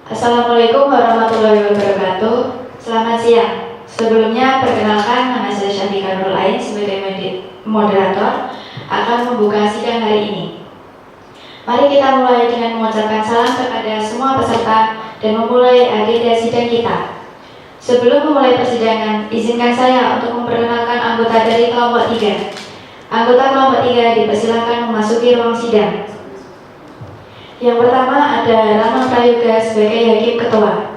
Assalamualaikum warahmatullahi wabarakatuh. Selamat siang. Sebelumnya, perkenalkan, nama saya Syafika Nurul Ain sebagai moderator akan membuka sidang hari ini. Mari kita mulai dengan mengucapkan salam kepada semua peserta dan memulai agenda sidang kita. Sebelum memulai persidangan, izinkan saya untuk memperkenalkan anggota dari kelompok 3. Anggota kelompok 3 dipersilakan memasuki ruang sidang. Yang pertama ada Rama Prayoga sebagai Hakim Ketua.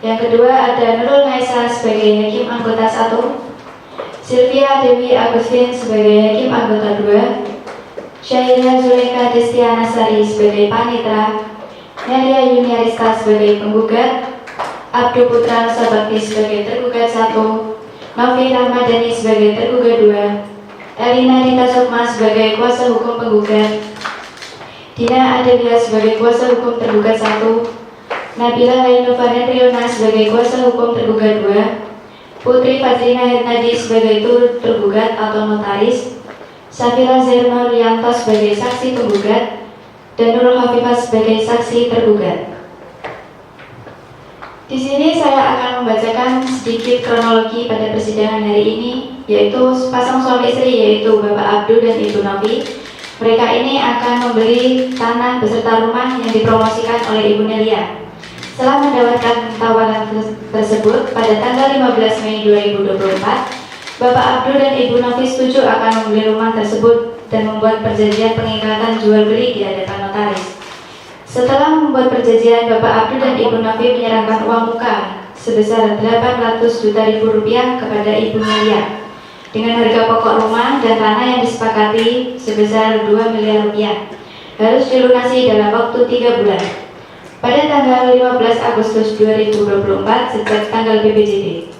Yang kedua ada Nurul Naisa sebagai Hakim Anggota 1, Sylvia Dewi Agustin sebagai Hakim Anggota 2, Syahira Zuleika Destiana Sari sebagai Panitra, Nelia Yuniarista sebagai Penggugat, Abdu Putra Sabakti sebagai Tergugat 1, Novi Rahmadani sebagai Tergugat 2, Elina Dita Sukma sebagai Kuasa Hukum Penggugat, Dina Adelia sebagai Kuasa Hukum Tergugat 1, Nabila Lainova Hendriona sebagai Kuasa Hukum Tergugat 2, Putri Fadrina Hernadi sebagai turut tergugat atau notaris, Safira Zerno Rianto sebagai saksi penggugat, dan Nurul Hafifah sebagai saksi tergugat. Di sini saya akan membacakan sedikit kronologi pada persidangan hari ini, yaitu pasang suami istri yaitu Bapak Abdu dan Ibu Novi. Mereka ini akan membeli tanah beserta rumah yang dipromosikan oleh Ibu Nelia. Setelah mendapatkan tawaran tersebut pada tanggal 15 Mei 2024, Bapak Abdu dan Ibu Novi setuju akan membeli rumah tersebut dan membuat perjanjian pengikatan jual beli di hadapan notaris. Setelah membuat perjanjian, Bapak Abdu dan Ibu Novi menyerahkan uang muka sebesar 800 juta rupiah kepada Ibu Nelia dengan harga pokok rumah dan tanah yang disepakati sebesar 2 miliar rupiah harus dilunasi dalam waktu 3 bulan pada tanggal 15 Agustus 2024 sejak tanggal PBJB.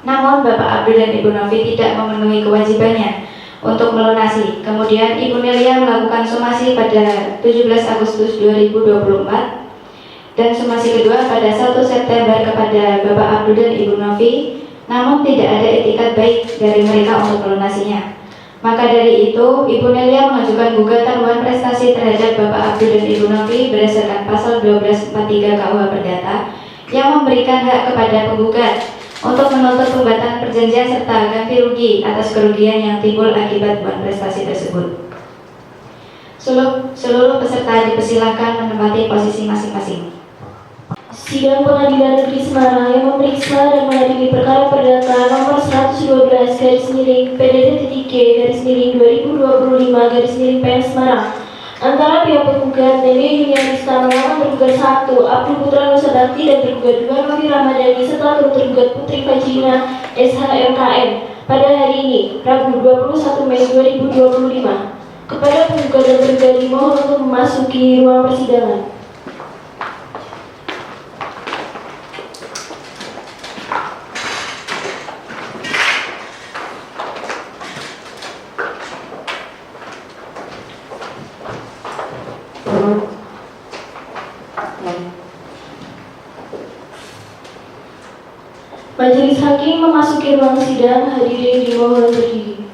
Namun Bapak Abdu dan Ibu Novi tidak memenuhi kewajibannya untuk melunasi. Kemudian Ibu Nelia melakukan somasi pada 17 Agustus 2024 dan somasi kedua pada 1 September kepada Bapak Abdu dan Ibu Novi. Namun tidak ada etikat baik dari mereka untuk melunasinya. Maka dari itu, Ibu Nelia mengajukan gugatan wan prestasi terhadap Bapak Abdu dan Ibu Novi berdasarkan pasal 1243 KUH Perdata yang memberikan hak kepada penggugat untuk menuntut pembatalan perjanjian serta ganti rugi atas kerugian yang timbul akibat wan prestasi tersebut. Seluruh peserta dipersilakan menempati posisi masing-masing. Sidang Pengadilan Negeri Semarang yang memeriksa dan mengadili perkara perdata nomor 112/G/2025/PN Semarang antara pihak penggugat Nelia Yuniarista melawan tergugat 1 Abdu Putra Sabakti dan tergugat 2 Novi Rahmadani serta tergugat Putri Fadrina SHMKM pada hari ini Rabu 21 Mei 2025. Kepada penggugat dan tergugat dimohon untuk memasuki ruang persidangan. Majelis Hakim memasuki ruang sidang, hadirin dimohon berdiri.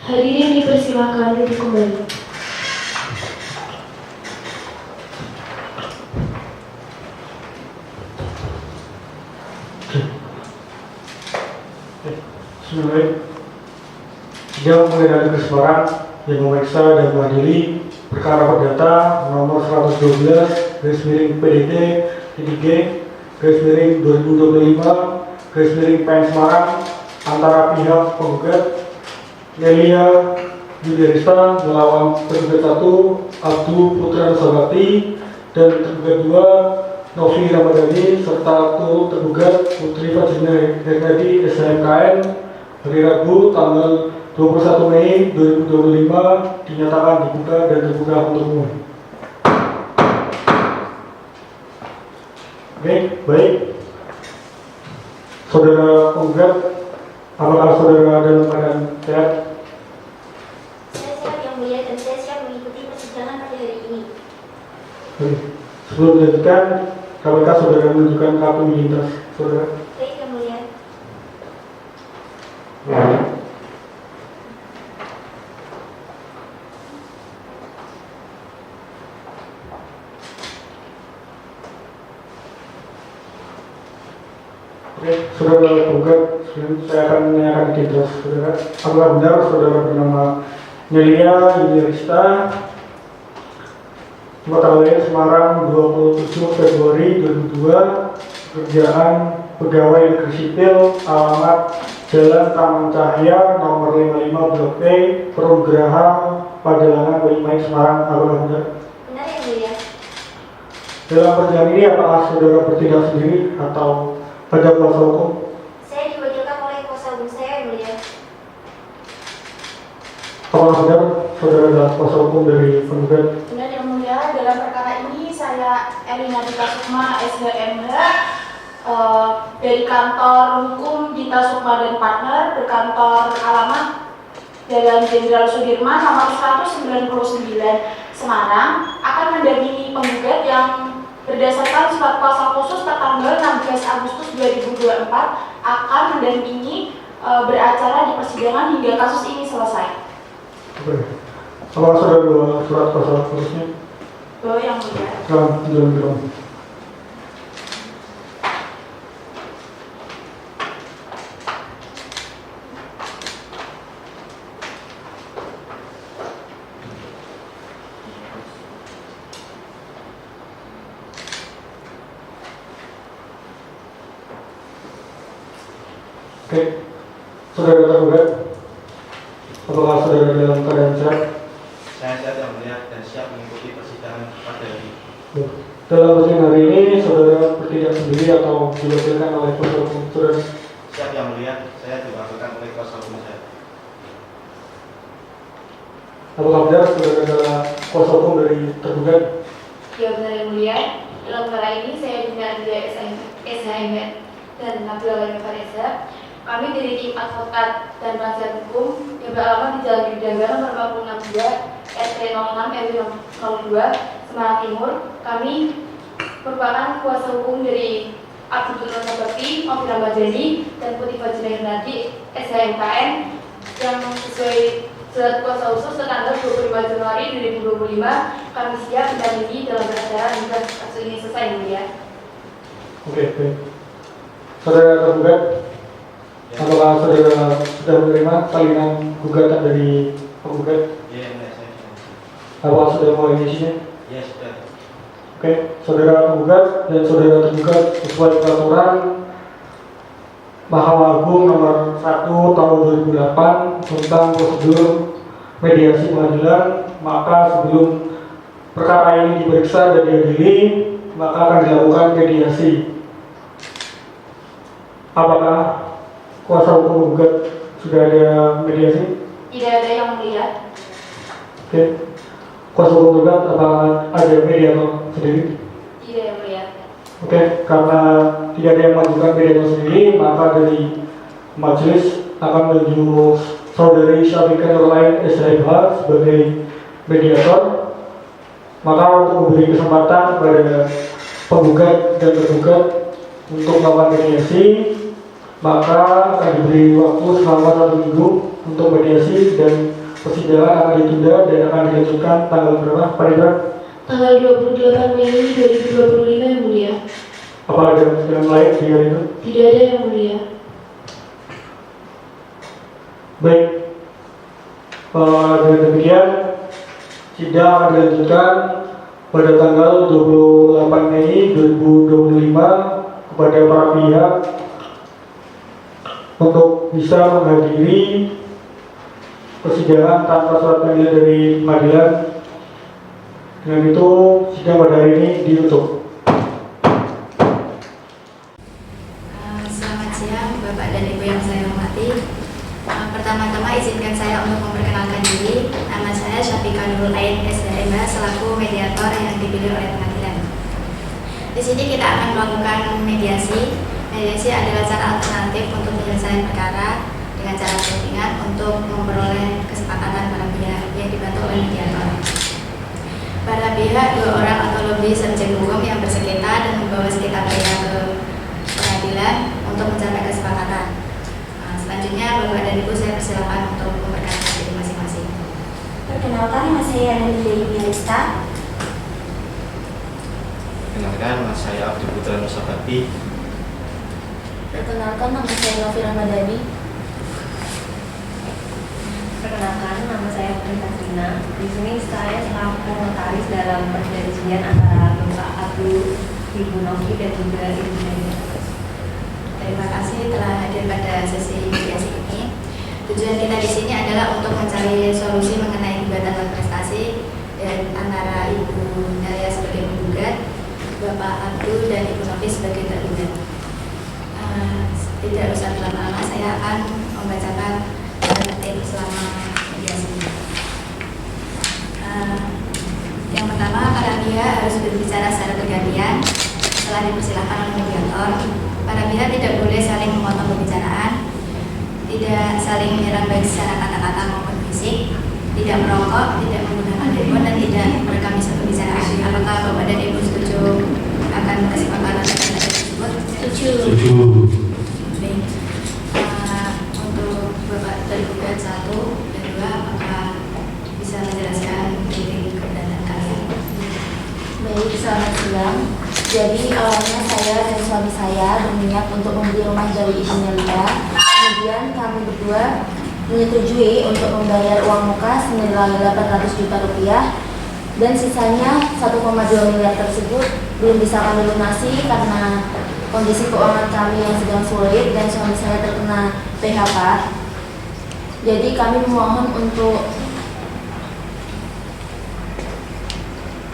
Hadirin dipersilakan duduk kembali. Sidang Pengadilan Negeri Semarang yang memeriksa dan mengadili perkara perdata nomor 112/PDT-G/2025/PN Semarang antara pihak penggugat Nelia Yuniarista melawan tergugat 1 Abdu Putra Sabakti dan tergugat 2 Novi Rahmadani serta tergugat Putri Fadrina Hernadi SHMKM hari Rabu tanggal 21 Mei 2025 dinyatakan dibuka dan terbuka untuk umum. Baik. Saudara penggugat, apakah saudara dalam keadaan sehat? Saya sehat yang mulia dan saya siap mengikuti persidangan pada hari ini. Sebelum dilanjutkan, KPK saudara menunjukkan kartu identitas saudara. Baik, Yang Mulia. Oke, saudara penggugat, saya akan menanyakan identitas saudara. Apakah benar saudara bernama Nelia Yudhirista, kota lahir Semarang 27 Februari 2002, kerjaan pegawai negeri sipil, alamat Jalan Taman Cahaya, nomor 55 Blok E, Perugraha, Padelangan, Banyumanik, Semarang. Apakah benar? Benar, Yang Mulia. Dalam perjalanan ini apakah saudara bertindak sendiri atau ada kuasa hukum? Saya diwakilkan oleh kuasa hukum saya, Yang Mulia. Apakah benar saudara adalah kuasa hukum dari penggugat? Benar, Yang Mulia, dalam perkara ini saya Elina Dita Sukma, SHMH, dari kantor hukum Dita Sukma dan Partner, berkantor alamat Jalan Jenderal Sudirman nomor 199 Semarang, akan mendampingi penggugat yang berdasarkan surat kuasa khusus tertanggal 16 Agustus 2024 akan mendampingi beracara di persidangan hingga kasus ini selesai. Oke. Apakah saudara bawa surat kuasa khususnya? Bahwa Yang Mulia. Silakan jalan bilang. Oke, saudara tergugat, apakah saudara dalam keadaan sehat? Saya sehat Yang Mulia dan siap mengikuti persidangan pada hari ini. Dalam persidangan hari ini, saudara bertindak sendiri atau diwakilkan oleh kuasa hukum saudara? Siap Yang Mulia, saya diwakilkan oleh kuasa hukum saya. Apakah benar saudara adalah kuasa hukum dari tergugat? Ya benar Yang Mulia, dalam perkara ini saya dengan SHM dan Nabila Lain Fareza. Kami dari tim advokat dan penasihat hukum yang beralamat di Jalan Yudhagara nomor 462 RT 06 RW 02 Semarang Timur. Kami merupakan kuasa hukum dari Abdul Sabati, Novi Ramadhani, dan Putih Fajina Hernadi SHMKN yang sesuai surat kuasa khusus tanggal 25 Januari 2025 kami siap mendampingi dalam beracara hingga kasus ini selesai, Yang Mulia. Oke, baik. Saudara tergugat, apakah saudara sudah menerima salinan gugatan dari penggugat? Ya Yang Mulia, saya sudah. Apakah sudah mau isinya? Ya sudah. Oke, saudara penggugat dan saudara tergugat sesuai peraturan Mahkamah Agung nomor 1 tahun 2008 tentang prosedur mediasi pengadilan, maka sebelum perkara ini diperiksa dan diadili, maka akan dilakukan mediasi. Apakah kuasa hukum penggugat sudah ada mediasi? Tidak ada, Yang Mulia. Oke, kuasa hukum penggugat apakah ada mediator sendiri? Tidak, Yang Mulia. Oke, karena tidak ada yang mengajukan mediator sendiri, maka dari majelis akan menunjuk saudari Syafiqah Nurlain SHMH sebagai mediator. Maka untuk memberi kesempatan kepada penggugat dan tergugat untuk melakukan mediasi, maka akan diberi waktu selama 1 minggu untuk mediasi dan persidangan akan ditunda dan akan dilanjutkan tanggal berapa, Pak Indra? Tanggal 28 Mei 2025, Yang Mulia. Apa ada persidangan lain di hari itu? Tidak ada, Yang Mulia. Baik, dengan demikian sidang akan dilanjutkan pada tanggal 28 Mei 2025 kepada para pihak untuk bisa menghadiri persidangan tanpa surat panggilan dari pengadilan. Dengan itu sidang pada hari ini ditutup. Selamat siang Bapak dan Ibu yang saya hormati. Pertama-tama izinkan saya untuk memperkenalkan diri. Nama saya Syafiqah Nurlain SHMH selaku mediator yang dipilih oleh pengadilan. Di sini kita akan melakukan mediasi. Mediasi adalah cara alternatif untuk penyelesaian perkara dengan cara settingan untuk memperoleh kesepakatan para pihak yang dibantu oleh mediator. Para pihak, 2 orang atau lebih subjek hukum yang bersengketa dan membawa sengketa mereka ke pengadilan untuk mencapai kesepakatan. Selanjutnya, Bapak dan Ibu saya persilakan untuk memperkenalkan diri masing-masing. Perkenalkan, nama saya Nelia Yuliarista. Perkenalkan, nama saya Abdul Putra Nusabati. Perkenalkan, nama saya Novi Ramadhani. Perkenalkan, nama saya Putri Tasrina. Di sini saya selaku notaris dalam perjanjian antara Bapak Abdul, Ibu Novi dan juga Ibu Nelia. Terima kasih telah hadir pada sesi mediasi ini. Tujuan kita di sini adalah untuk mencari solusi mengenai gugatan kontestasi dan antara Ibu Nelia sebagai penggugat, Bapak Abdul dan Ibu Novi sebagai tergugat. Tidak usah berlama-lama, saya akan membacakan tertib selama mediasi. Yang pertama, para pihak harus berbicara secara bergantian setelah dipersilakan oleh mediator. Para pihak tidak boleh saling memotong pembicaraan, tidak saling menyerang baik secara kata-kata maupun fisik, tidak merokok, tidak menggunakan handphone, dan tidak merekam pembicaraan. Apakah Bapak dan Ibu setuju akan kesepakatan tersebut? Setuju. Baik. Untuk Bapak tergugat 1 dan 2, apakah bisa menjelaskan titik keberatan kalian? Baik, selamat siang. Jadi awalnya saya dan suami saya berniat untuk membeli rumah Jawi Ibu Nelia. Kemudian kami berdua menyetujui untuk membayar uang muka senilai 800 juta rupiah, dan sisanya 1,2 miliar tersebut belum bisa kami lunasi karena kondisi keuangan kami yang sedang sulit dan suami saya terkena PHK. Jadi kami memohon untuk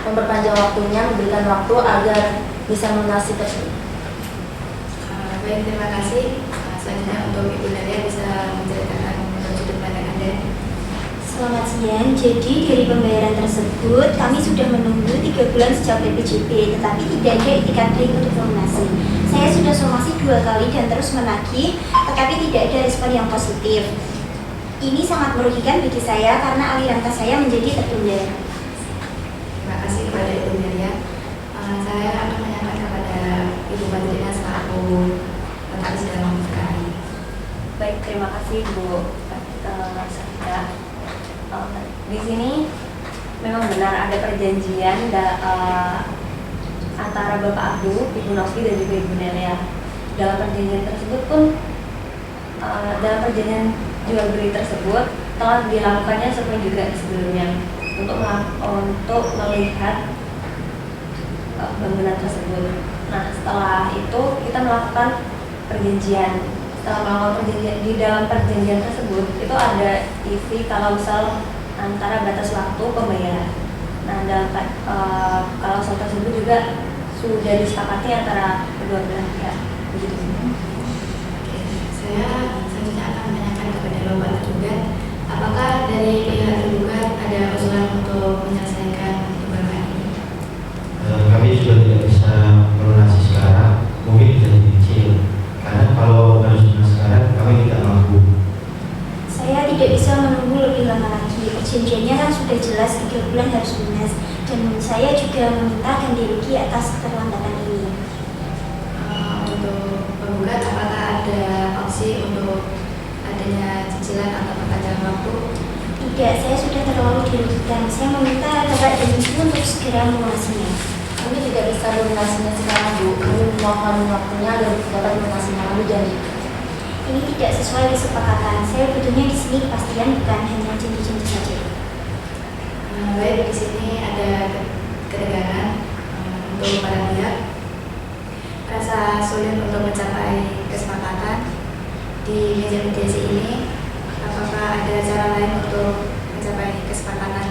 memperpanjang waktunya, memberikan waktu agar bisa melunasi tersebut. Baik, terima kasih. Selanjutnya untuk Ibu Nelia bisa menceritakan sudut pandang Anda. Selamat siang. Jadi dari pembayaran tersebut kami sudah menunggu 3 bulan sejak PPJP, tetapi tidak ada itikat baik untuk melunasi. Saya sudah somasi 2 kali dan terus menagih, tetapi tidak ada respon yang positif. Ini sangat merugikan bagi saya karena aliran kas saya menjadi tertunda. Terima kasih kepada Ibu Nelia. Saya akan menanyakan kepada Ibu Badrina selaku notaris dalam perkara ini. Baik, terima kasih Bu Safira. Di sini memang benar ada perjanjian antara Bapak Abdul, Ibu Novi dan juga Ibu Nelia. Dalam perjanjian tersebut pun, dalam perjanjian jual beli tersebut telah dilakukannya survei juga sebelumnya untuk melihat bangunan tersebut. Nah, setelah itu kita melakukan perjanjian. Setelah melakukan perjanjian, di dalam perjanjian tersebut itu ada isi klausel antara batas waktu pembayaran. Nah, dalam klausel tersebut juga sudah disepakati antara kedua belah pihak. Begitu. Oke, saya selanjutnya akan menanyakan kepada Bapak tergugat, apakah dari pihak tergugat ada usulan untuk menyelesaikan perkara ini? Kami juga tidak bisa melunasi sekarang, mungkin bisa dicicil. Karena kalau harus lunas sekarang, kami tidak mampu. Saya tidak bisa menunggu lebih lama lagi. Perjanjiannya kan sudah jelas 3 bulan harus lunas, dan saya juga meminta ganti rugi atas keterlambatan ini. Untuk penggugat, apakah ada opsi untuk adanya cicilan atau perpanjangan waktu? Tidak, saya sudah terlalu dirugikan. Saya meminta Bapak dan Ibu untuk segera melunasinya. Kami tidak bisa melunasinya sekarang, Bu. Kami memohon waktunya agar dapat melunasinya lebih janji. Ini tidak sesuai kesepakatan. Saya butuhnya di sini kepastian, bukan hanya janji-janji saja. Baik, di sini ada ketegangan untuk para pihak. Rasa sulit untuk mencapai kesepakatan di meja mediasi ini. Apakah ada cara lain untuk mencapai kesepakatan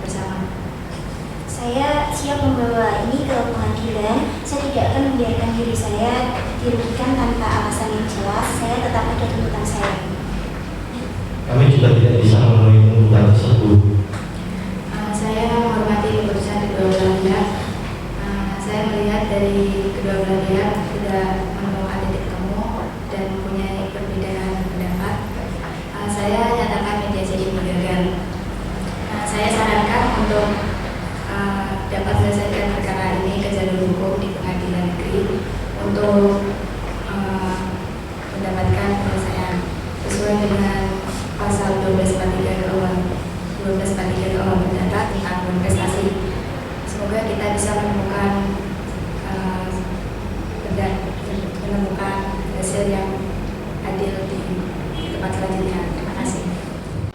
bersama? Saya siap membawa ini ke pengadilan. Saya tidak akan membiarkan diri saya dirugikan tanpa alasan yang jelas. Saya tetap ada tuntutan saya. Kami juga tidak bisa memenuhi tuntutan tersebut. Saya menghormati keputusan kedua belah pihak. Saya melihat dari kedua belah pihak tidak menemukan titik temu dan mempunyai perbedaan pendapat. Saya nyatakan mediasi ini gagal. Saya sarankan untuk sesuai dengan pasal 1243 Undang-Undang Perdata tentang kontestasi. Semoga kita bisa menemukan hasil yang adil di tempat selanjutnya. Terima kasih.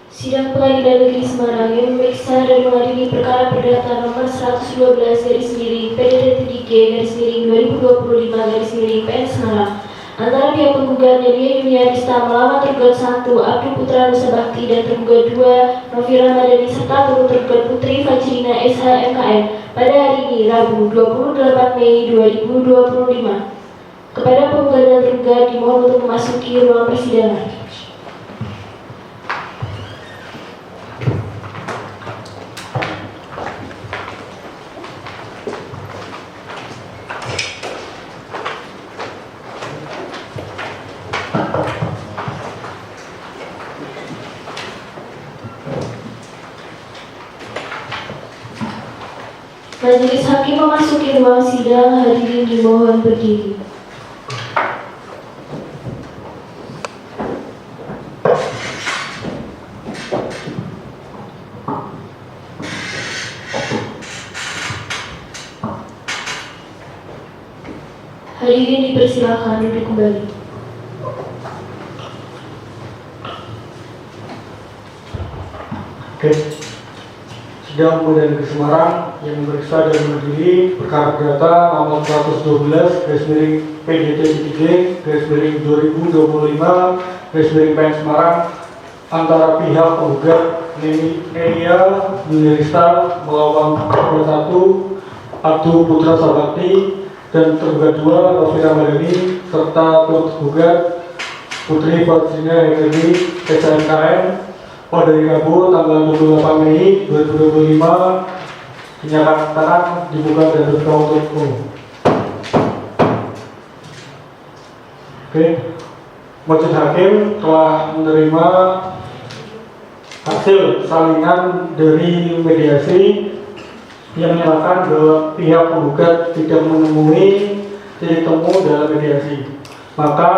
Sidang Pengadilan Negeri Semarang yang memeriksa dan mengadili perkara perdata nomor 112/PDT3G/2025/PN Semarang antara pihak penggugat Nelia Yuniarista melawan tergugat 1 Abdul Putra Nusa Bakti dan tergugat 2 Novi Ramadhani serta turut tergugat Putri Fajrina SHMKN pada hari ini Rabu 28 Mei 2025. Kepada penggugat dan tergugat dimohon untuk memasuki ruang persidangan. Majelis Hakim memasuki ruang sidang, hadirin dimohon berdiri. Hadirin dipersilakan duduk kembali. Oke. Sidang Pengadilan Negeri Semarang yang memeriksa dan mengadili perkara perdata nomor 112/PDT3G/2025/PN Semarang antara pihak penggugat Nelia Yuniarista melawan tergugat 1 Abdul Putra Nusa Bakti dan tergugat 2 Novi Ramadhani serta turut tergugat Putri Fajrina SHMKN pada hari Rabu tanggal 28 Mei 2025 dinyatakan dibuka dan terbuka untuk umum. Oke, Majelis Hakim telah menerima hasil salinan dari mediasi yang menyatakan bahwa pihak penggugat tidak menemui titik temu dalam mediasi. Maka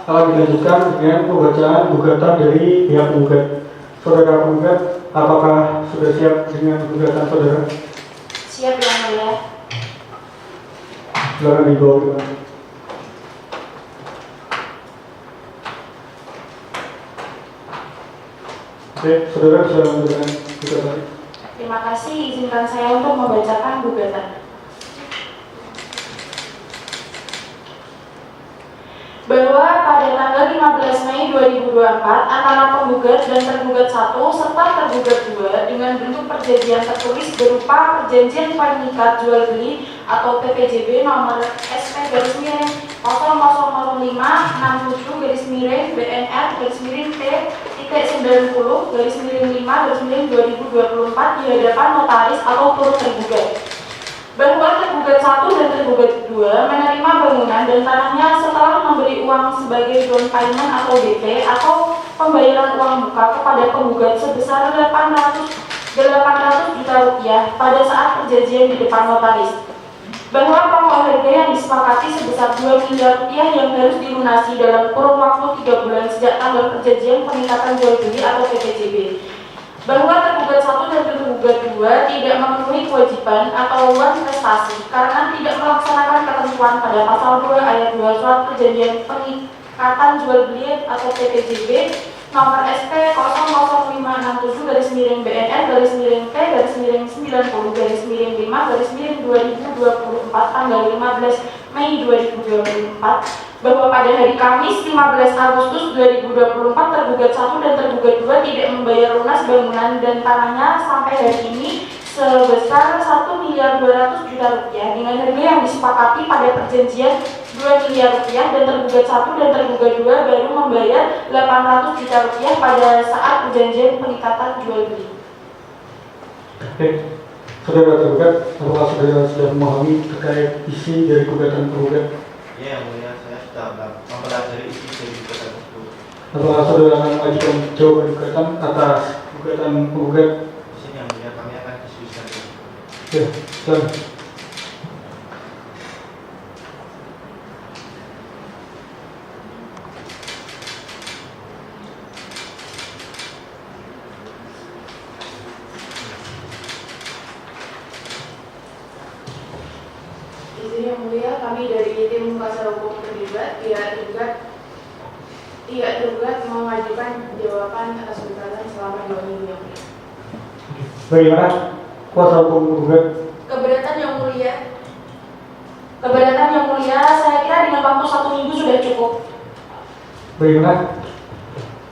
akan dilanjutkan dengan pembacaan gugatan dari pihak penggugat. Saudara penggugat, apakah sudah siap dengan gugatan saudara? Siap Yang Mulia. Silakan dibawa. Oke, saudara bisa mengajukan gugatan. Terima kasih, izinkan saya untuk membacakan gugatan. Bahwa pada tanggal 15 Mei 2024 antara penggugat dan tergugat 1 serta tergugat 2 dengan bentuk perjanjian tertulis berupa perjanjian pengikat jual beli atau PPJB nomor SP-05-5-T-90-5-2024 di hadapan notaris atau turut tergugat. Bahwa tergugat 1 dan tergugat 2 menerima bangunan dan tanahnya setelah memberi uang sebagai down payment atau DP atau pembayaran uang muka kepada penggugat sebesar 800 juta rupiah pada saat perjanjian di depan notaris. Bahwa pokok harga yang disepakati sebesar 2 miliar rupiah yang harus dilunasi dalam kurun waktu 3 bulan sejak tanggal perjanjian pengikatan jual beli atau PPJB. Bahwa tergugat 1 dan tergugat 2 tidak memenuhi kewajiban atau uang prestasi karena tidak melaksanakan ketentuan pada pasal 2 ayat 2 surat perjanjian pengikatan jual beli atau PPJB nomor SP-005-T-90-5-2024 tanggal 15 Mei 2024 bahwa pada hari Kamis 15 Agustus 2024 tergugat 1 dan tergugat 2 tidak membayar lunas bangunan dan tanahnya sampai hari ini sebesar 1.200.000.000 rupiah dengan harga yang disepakati pada perjanjian 2 miliar rupiah dan tergugat 1 dan tergugat 2 baru membayar 800 juta rupiah pada saat perjanjian pengikatan jual beli. Oke, saudara tergugat, apakah saudara sudah memahami terkait isi dari gugatan tergugat? Ya, yang mulia, saya sudah mempelajari isi dari gugatan tersebut. Apakah saudara akan mengajukan jawaban gugatan atas gugatan penggugat? Di sini yang mulia, kami akan diskusikan. Oke, silakan. Izin yang mulia, kami dari tim kuasa hukum terlibat tidak tergugat mengajukan jawaban atas gugatan selama 2 minggu yang mulia. Bagaimana kuasa hukum penggugat? Keberatan yang mulia, saya kira dengan waktu 1 minggu sudah cukup. Bagaimana?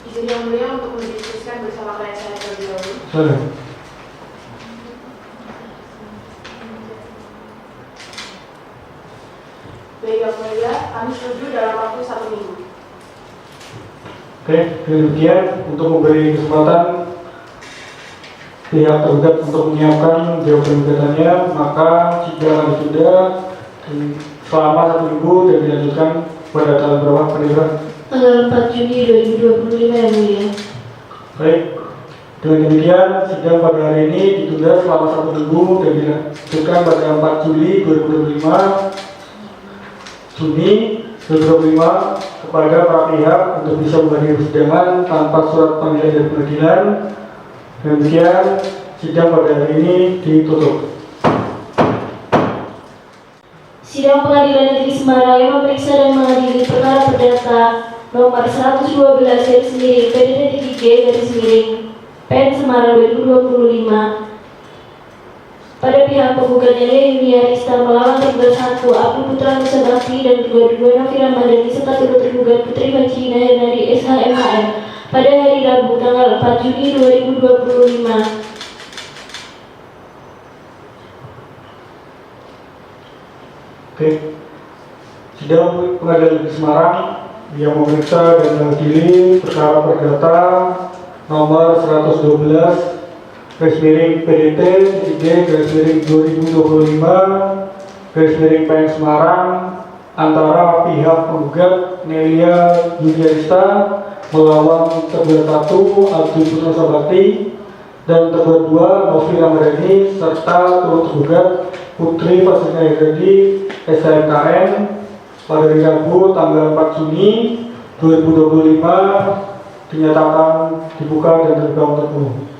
Izin yang mulia untuk mendiskusikan bersama klien saya terlebih dahulu. Silakan. Baik yang mulia, kami setuju dalam waktu 1 minggu. Oke, demikian untuk memberi kesempatan pihak tergugat untuk menyiapkan jawaban gugatannya, maka sidang ditunda selama 1 minggu dan dilanjutkan pada tanggal berapa, Pak Dirga? Tanggal 4 Juni 2025 yang mulia. Baik, dengan demikian sidang pada hari ini ditunda selama 1 minggu dan dilanjutkan pada 4 Juli 2025 kepada para pihak untuk bisa menghadiri persidangan tanpa surat panggilan dari pengadilan. Demikian sidang pada hari ini ditutup. Sidang Pengadilan Negeri Semarang yang memeriksa dan mengadili perkara perdata nomor 112 PN Semarang 2025 pada pihak penggugat Yulia Arista melawan tergugat 1 Abdul Putra Nusa Bakti dan tergugat 2 Novi Ramadhani serta turut tergugat Putri Vagina Hernadi SHMHM pada hari Rabu tanggal 4 Juni 2025. Oke, sidang Pengadilan Negeri Semarang yang memeriksa dan mengadili perkara perdata nomor 112 PDT 2025 PN Semarang antara pihak penggugat Nelia Yuliarista melawan tergugat 1 Abdul Putra Nusa Bakti dan tergugat 2 Novi Ramadhani serta turut tergugat Putri Vagina Hernadi SHMKN pada hari Rabu tanggal 4 Juni 2025 dinyatakan dibuka dan terbuka untuk umum.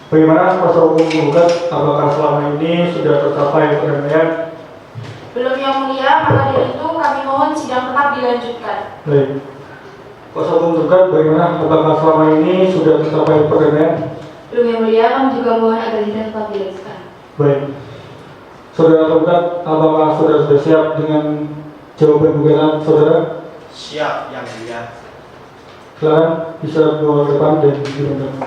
Bagaimana kuasa hukum penggugat, apakah selama ini sudah tercapai perdamaian? Belum yang mulia, maka dari itu kami mohon sidang tetap dilanjutkan. Baik. Kuasa hukum penggugat, bagaimana apakah selama ini sudah tercapai perdamaian? Belum yang mulia, kami juga mohon agar sidang tetap dilanjutkan. Baik. Saudara penggugat, apakah saudara sudah siap dengan jawaban gugatan saudara? Siap yang mulia. Silakan bisa bawa ke depan dan diundang.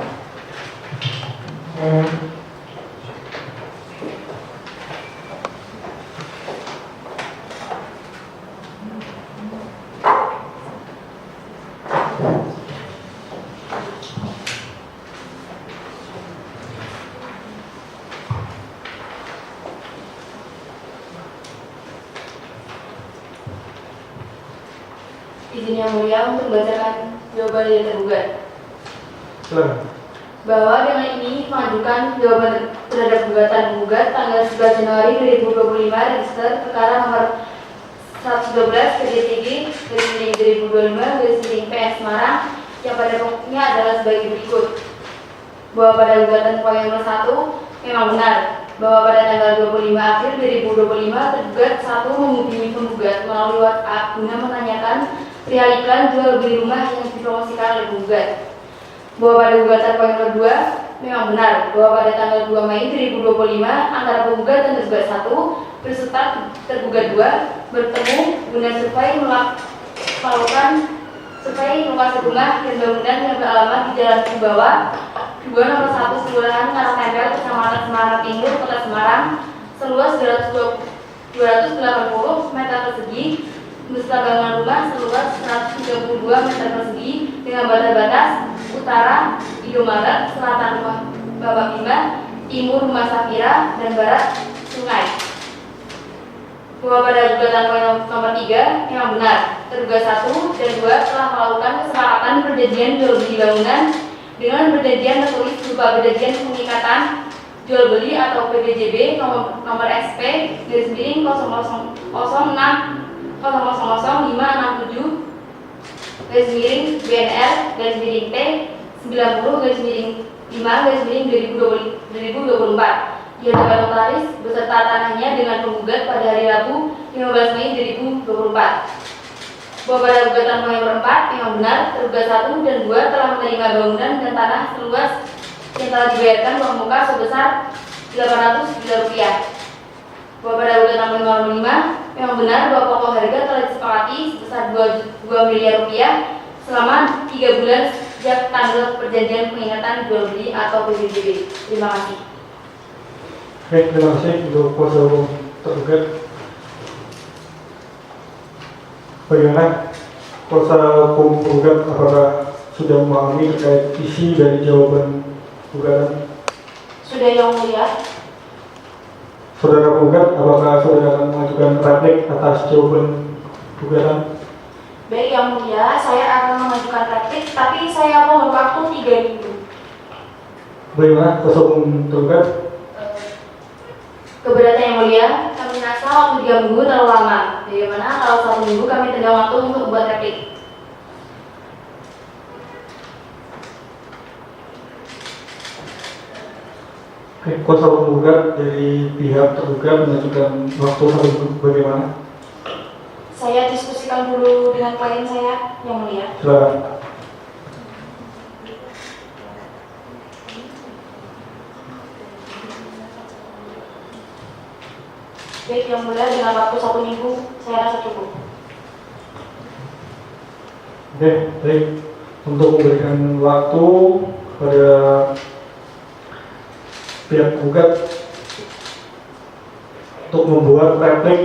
Izin yang mulia untuk membacakan jawaban yang tergugat. Silakan. Bahwa dengan ini mengajukan jawaban terhadap gugatan penggugat tanggal 11 Januari 2025 register perkara nomor 112 PDTG 2025 PN Semarang yang pada pokoknya adalah sebagai berikut. Bahwa pada gugatan poin nomor 1 memang benar bahwa pada tanggal 25 April 2025 tergugat 1 menghubungi penggugat melalui WhatsApp guna menanyakan perihal iklan jual beli rumah yang dipromosikan oleh penggugat. Bahwa pada gugatan poin nomor 2 memang benar bahwa pada tanggal 2 Mei 2025 antara penggugat dan tergugat 1 beserta tergugat 2 bertemu guna melakukan lokasi rumah dan bangunan yang beralamat di Jalan Kubawa 2 nomor 1 Kelurahan Karangtempel Kecamatan Semarang Timur Kota Semarang seluas 280 meter persegi beserta bangunan rumah seluas 132 meter persegi dengan batas-batas utara Indomaret, selatan rumah Bapak Bima, timur rumah Safira, dan barat sungai. Bahwa pada gugatan poin nomor 3 yang benar tergugat 1 dan 2 telah melakukan kesepakatan perjanjian jual beli bangunan dengan perjanjian tertulis berupa perjanjian pengikatan jual beli atau PPJB nomor SP garis miring 0000567 garis miring BNR garis miring T 90 garis miring 5 garis miring 2024 yang dapat notaris beserta tanahnya dengan penggugat pada hari Rabu 15 Mei 2024. Bahwa pada gugatan yang berempat memang benar tergugat 1 dan 2 telah menerima bangunan dan tanah seluas yang telah dibayarkan uang muka sebesar Rp800.000. Bahwa pada gugatan nomor 5 memang benar bahwa pokok harga telah disepakati sebesar Rp2 miliar selama 3 bulan sejak tanggal perjanjian pengingatan jual beli atau PPJB. Terima kasih. Baik, terima kasih untuk kuasa hukum tergugat. Bagaimana kuasa hukum tergugat, apakah sudah memahami terkait isi dari jawaban gugatan? Sudah yang mulia. Saudara penggugat, apakah saudara akan mengajukan replik atas jawaban gugatan? Baik yang mulia, saya akan mengajukan replik, tapi saya mohon waktu 3 minggu. Bagaimana kuasa hukum tergugat? Keberatan yang mulia, kami merasa waktu 3 minggu terlalu lama. Bagaimana kalau 1 minggu kami tenggang waktu untuk membuat replik? Oke, kuasa hukum tergugat dari pihak tergugat mengajukan waktu 1 minggu, bagaimana? Saya diskusikan dulu dengan klien saya yang mulia. Silakan. Baik yang mulia, dengan waktu 1 minggu saya rasa cukup. Oke, baik. Untuk memberikan waktu kepada pihak penggugat untuk membuat replik,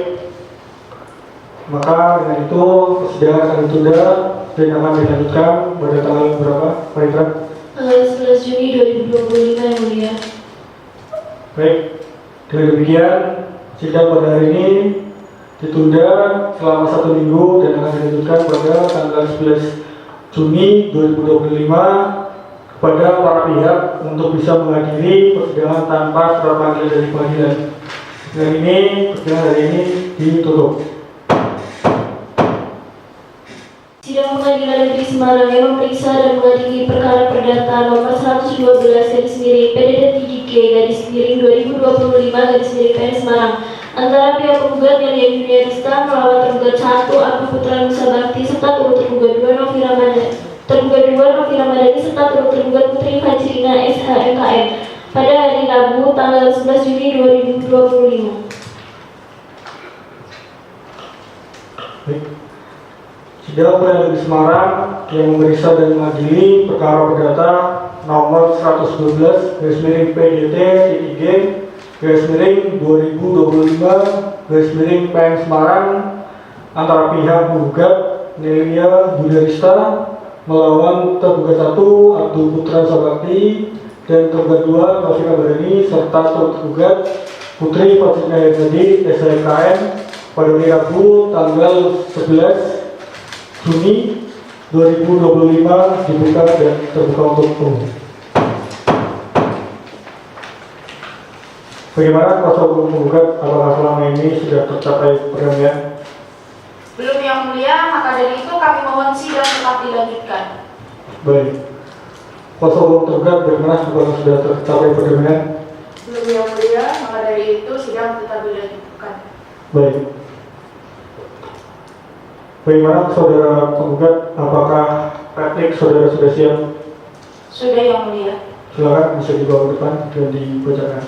maka dengan itu persidangan akan ditunda dan akan dilanjutkan pada tanggal berapa, Pak Indra? Tanggal 11 Juni 2025 yang mulia. Baik, dengan demikian sidang pada hari ini ditunda selama 1 minggu dan akan dilanjutkan pada tanggal 11 Juni 2025 kepada para pihak untuk bisa menghadiri persidangan tanpa surat panggilan dari pengadilan. Dengan ini persidangan hari ini ditutup. Sidang Pengadilan Negeri Semarang yang memeriksa dan mengadili perkara perdata nomor 112/PDD-PDD-2025/PN Semarang antara pihak penggugat Nelia Yuniarista melawan tergugat 1 Abdul Putra Nusa Bakti serta turut tergugat 2 Novi Ramadhani serta turut tergugat Putri Fajrina SHMKM pada hari Rabu tanggal 11 Juni 2025. Baik. Sidang Pengadilan Negeri Semarang yang memeriksa dan mengadili perkara perdata nomor 112/PDT-PDD-2025/PN Semarang antara pihak penggugat Nelia Yuniarista melawan tergugat 1 Abdul Putra Nusa Bakti dan tergugat 2 Novi Ramadhani serta tergugat Putri Fajrina SHMKM pada hari Rabu tanggal 11 Juni 2025 dibuka dan terbuka untuk umum. Bagaimana kuasa hukum penggugat, apakah selama ini sudah tercapai perdamaian? Belum yang mulia, maka dari itu kami mohon sidang tetap dilanjutkan. Baik. Kuasa hukum tergugat, bagaimana apakah sudah tercapai perdamaian? Belum yang mulia, maka dari itu sidang tetap dilanjutkan. Baik. Bagaimana saudara penggugat, apakah replik saudara sudah siap? Sudah yang mulia. Silakan bisa dibawa ke depan dan dibacakan.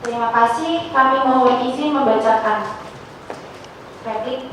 Terima kasih, kami mohon izin membacakan repliknya.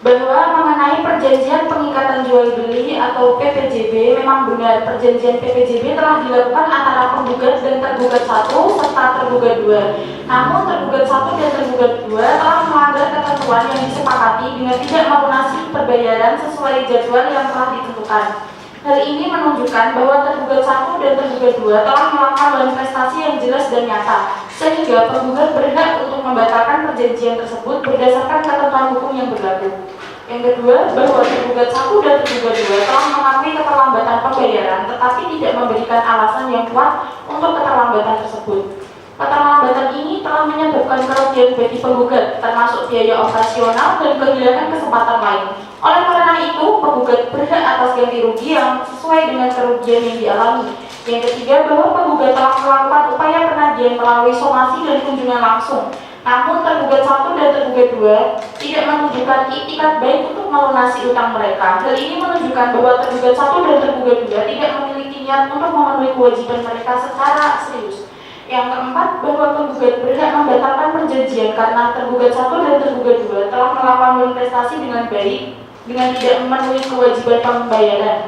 Bahwa mengenai perjanjian pengikatan jual beli atau PPJB, memang benar perjanjian PPJB telah dilakukan antara penggugat dan tergugat 1 serta tergugat 2. Namun tergugat 1 dan tergugat 2 telah melanggar ketentuan yang disepakati dengan tidak melunasi pembayaran sesuai jadwal yang telah ditentukan. Hal ini menunjukkan bahwa tergugat 1 dan tergugat 2 telah melakukan manifestasi yang jelas dan nyata, sehingga penggugat berhak untuk membatalkan perjanjian tersebut berdasarkan ketentuan hukum yang berlaku. Yang kedua, bahwa tergugat 1 dan tergugat 2 telah mengakui keterlambatan pembayaran, tetapi tidak memberikan alasan yang kuat untuk keterlambatan tersebut. Keterlambatan ini telah menyebabkan kerugian bagi penggugat, termasuk biaya operasional dan kehilangan kesempatan lain. Oleh karena itu, penggugat berhak atas ganti rugi yang sesuai dengan kerugian yang dialami. Yang ketiga, bahwa penggugat telah melakukan upaya penagihan melalui somasi dan kunjungan langsung. Namun tergugat 1 dan tergugat 2 tidak menunjukkan itikat baik untuk melunasi utang mereka. Hal ini menunjukkan bahwa tergugat 1 dan tergugat 2 tidak memiliki niat untuk memenuhi kewajiban mereka secara serius. Yang keempat, bahwa penggugat berhak membatalkan perjanjian karena tergugat 1 dan tergugat 2 telah melakukan investasi dengan baik dengan tidak memenuhi kewajiban pembayaran.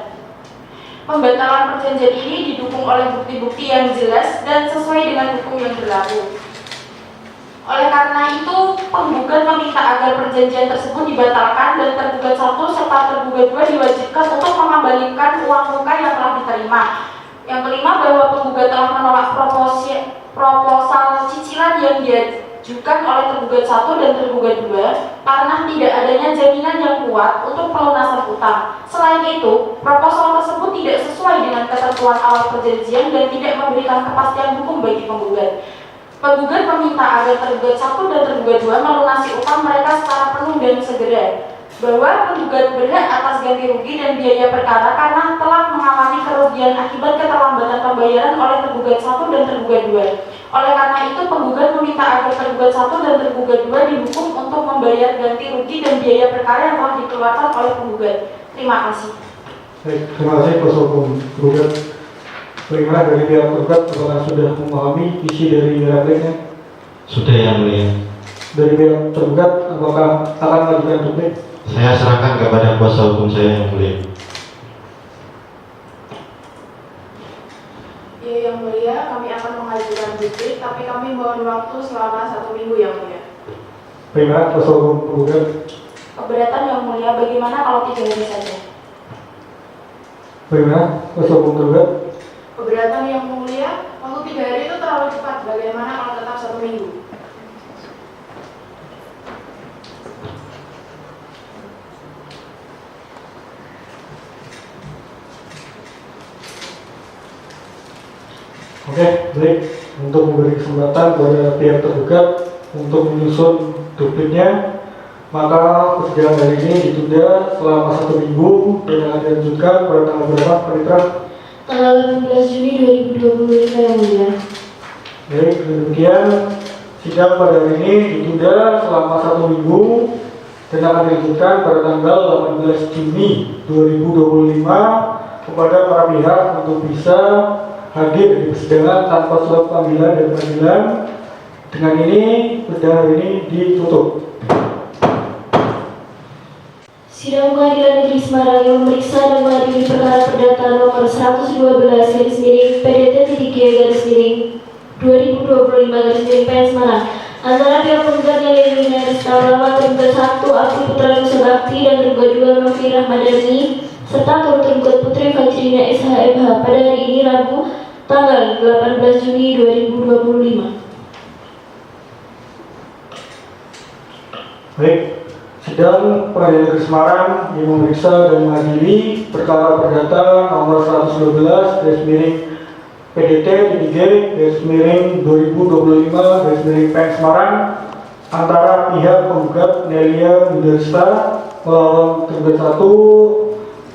Pembatalan perjanjian ini didukung oleh bukti-bukti yang jelas dan sesuai dengan hukum yang berlaku. Oleh karena itu, penggugat meminta agar perjanjian tersebut dibatalkan dan tergugat 1 serta tergugat 2 diwajibkan untuk mengembalikan uang muka yang telah diterima. Yang kelima, bahwa penggugat telah menolak proposal cicilan yang diajukan oleh tergugat 1 dan tergugat 2 karena tidak adanya jaminan yang kuat untuk pelunasan utang. Selain itu, proposal tersebut tidak sesuai dengan ketentuan awal perjanjian dan tidak memberikan kepastian hukum bagi penggugat. Penggugat meminta agar tergugat 1 dan tergugat 2 melunasi utang mereka secara penuh dan segera. Bahwa penggugat berhak atas ganti rugi dan biaya perkara karena telah mengalami kerugian akibat keterlambatan pembayaran oleh tergugat 1 dan tergugat 2. Oleh karena itu, penggugat meminta agar tergugat 1 dan tergugat 2 dihukum untuk membayar ganti rugi dan biaya perkara yang telah dikeluarkan oleh penggugat. Terima kasih. Baik, terima kasih kuasa hukum penggugat. Bagaimana dari pihak tergugat, apakah sudah memahami isi dari repliknya? Sudah yang mulia. Dari pihak tergugat, apakah akan mengajukan duplik? Saya serahkan kepada kuasa hukum saya yang mulia. Ya, yang mulia, kami akan mengajukan duplik, tapi kami mohon waktu selama 1 minggu, yang mulia. Bagaimana kuasa hukum penggugat? Keberatan, yang mulia, bagaimana kalau 3 hari saja? Bagaimana kuasa hukum tergugat? Keberatan, yang mulia, waktu 3 hari itu terlalu cepat. Bagaimana kalau tetap 1 minggu? Oke, baik. Untuk memberi kesempatan kepada pihak tergugat untuk menyusun dupliknya, maka persidangan hari ini ditunda selama 1 minggu dan akan dilanjutkan pada tanggal berapa, Pak Mitra? Tanggal 18 Juni 2025 yang mulia. Baik, demikian sidang pada hari ini ditunda selama 1 minggu dan akan dilanjutkan pada tanggal 18 Juni 2025 kepada para pihak untuk bisa hadir di persidangan tanpa surat panggilan dan panggilan. Dengan ini, persidangan hari ini ditutup. Sidang Pengadilan Negeri Semarang yang memeriksa dan mengadili perkara perdata nomor 112/3-PDT-3-2025 Semarang antara pihak penggugat yang Lina Rista Ulama tergugat 1 Abdul Putra Nusa Bakti dan tergugat 2 Novi Rahmadani serta turut tergugat Putri Fajrina SHMH pada hari ini Rabu tanggal 18 Juni 2025. Baik, sidang Pengadilan Negeri Semarang yang memeriksa dan mengadili perkara perdata nomor 112/PDT-3-2025 Semarang antara pihak penggugat Nelia Widarista melawan tergugat 1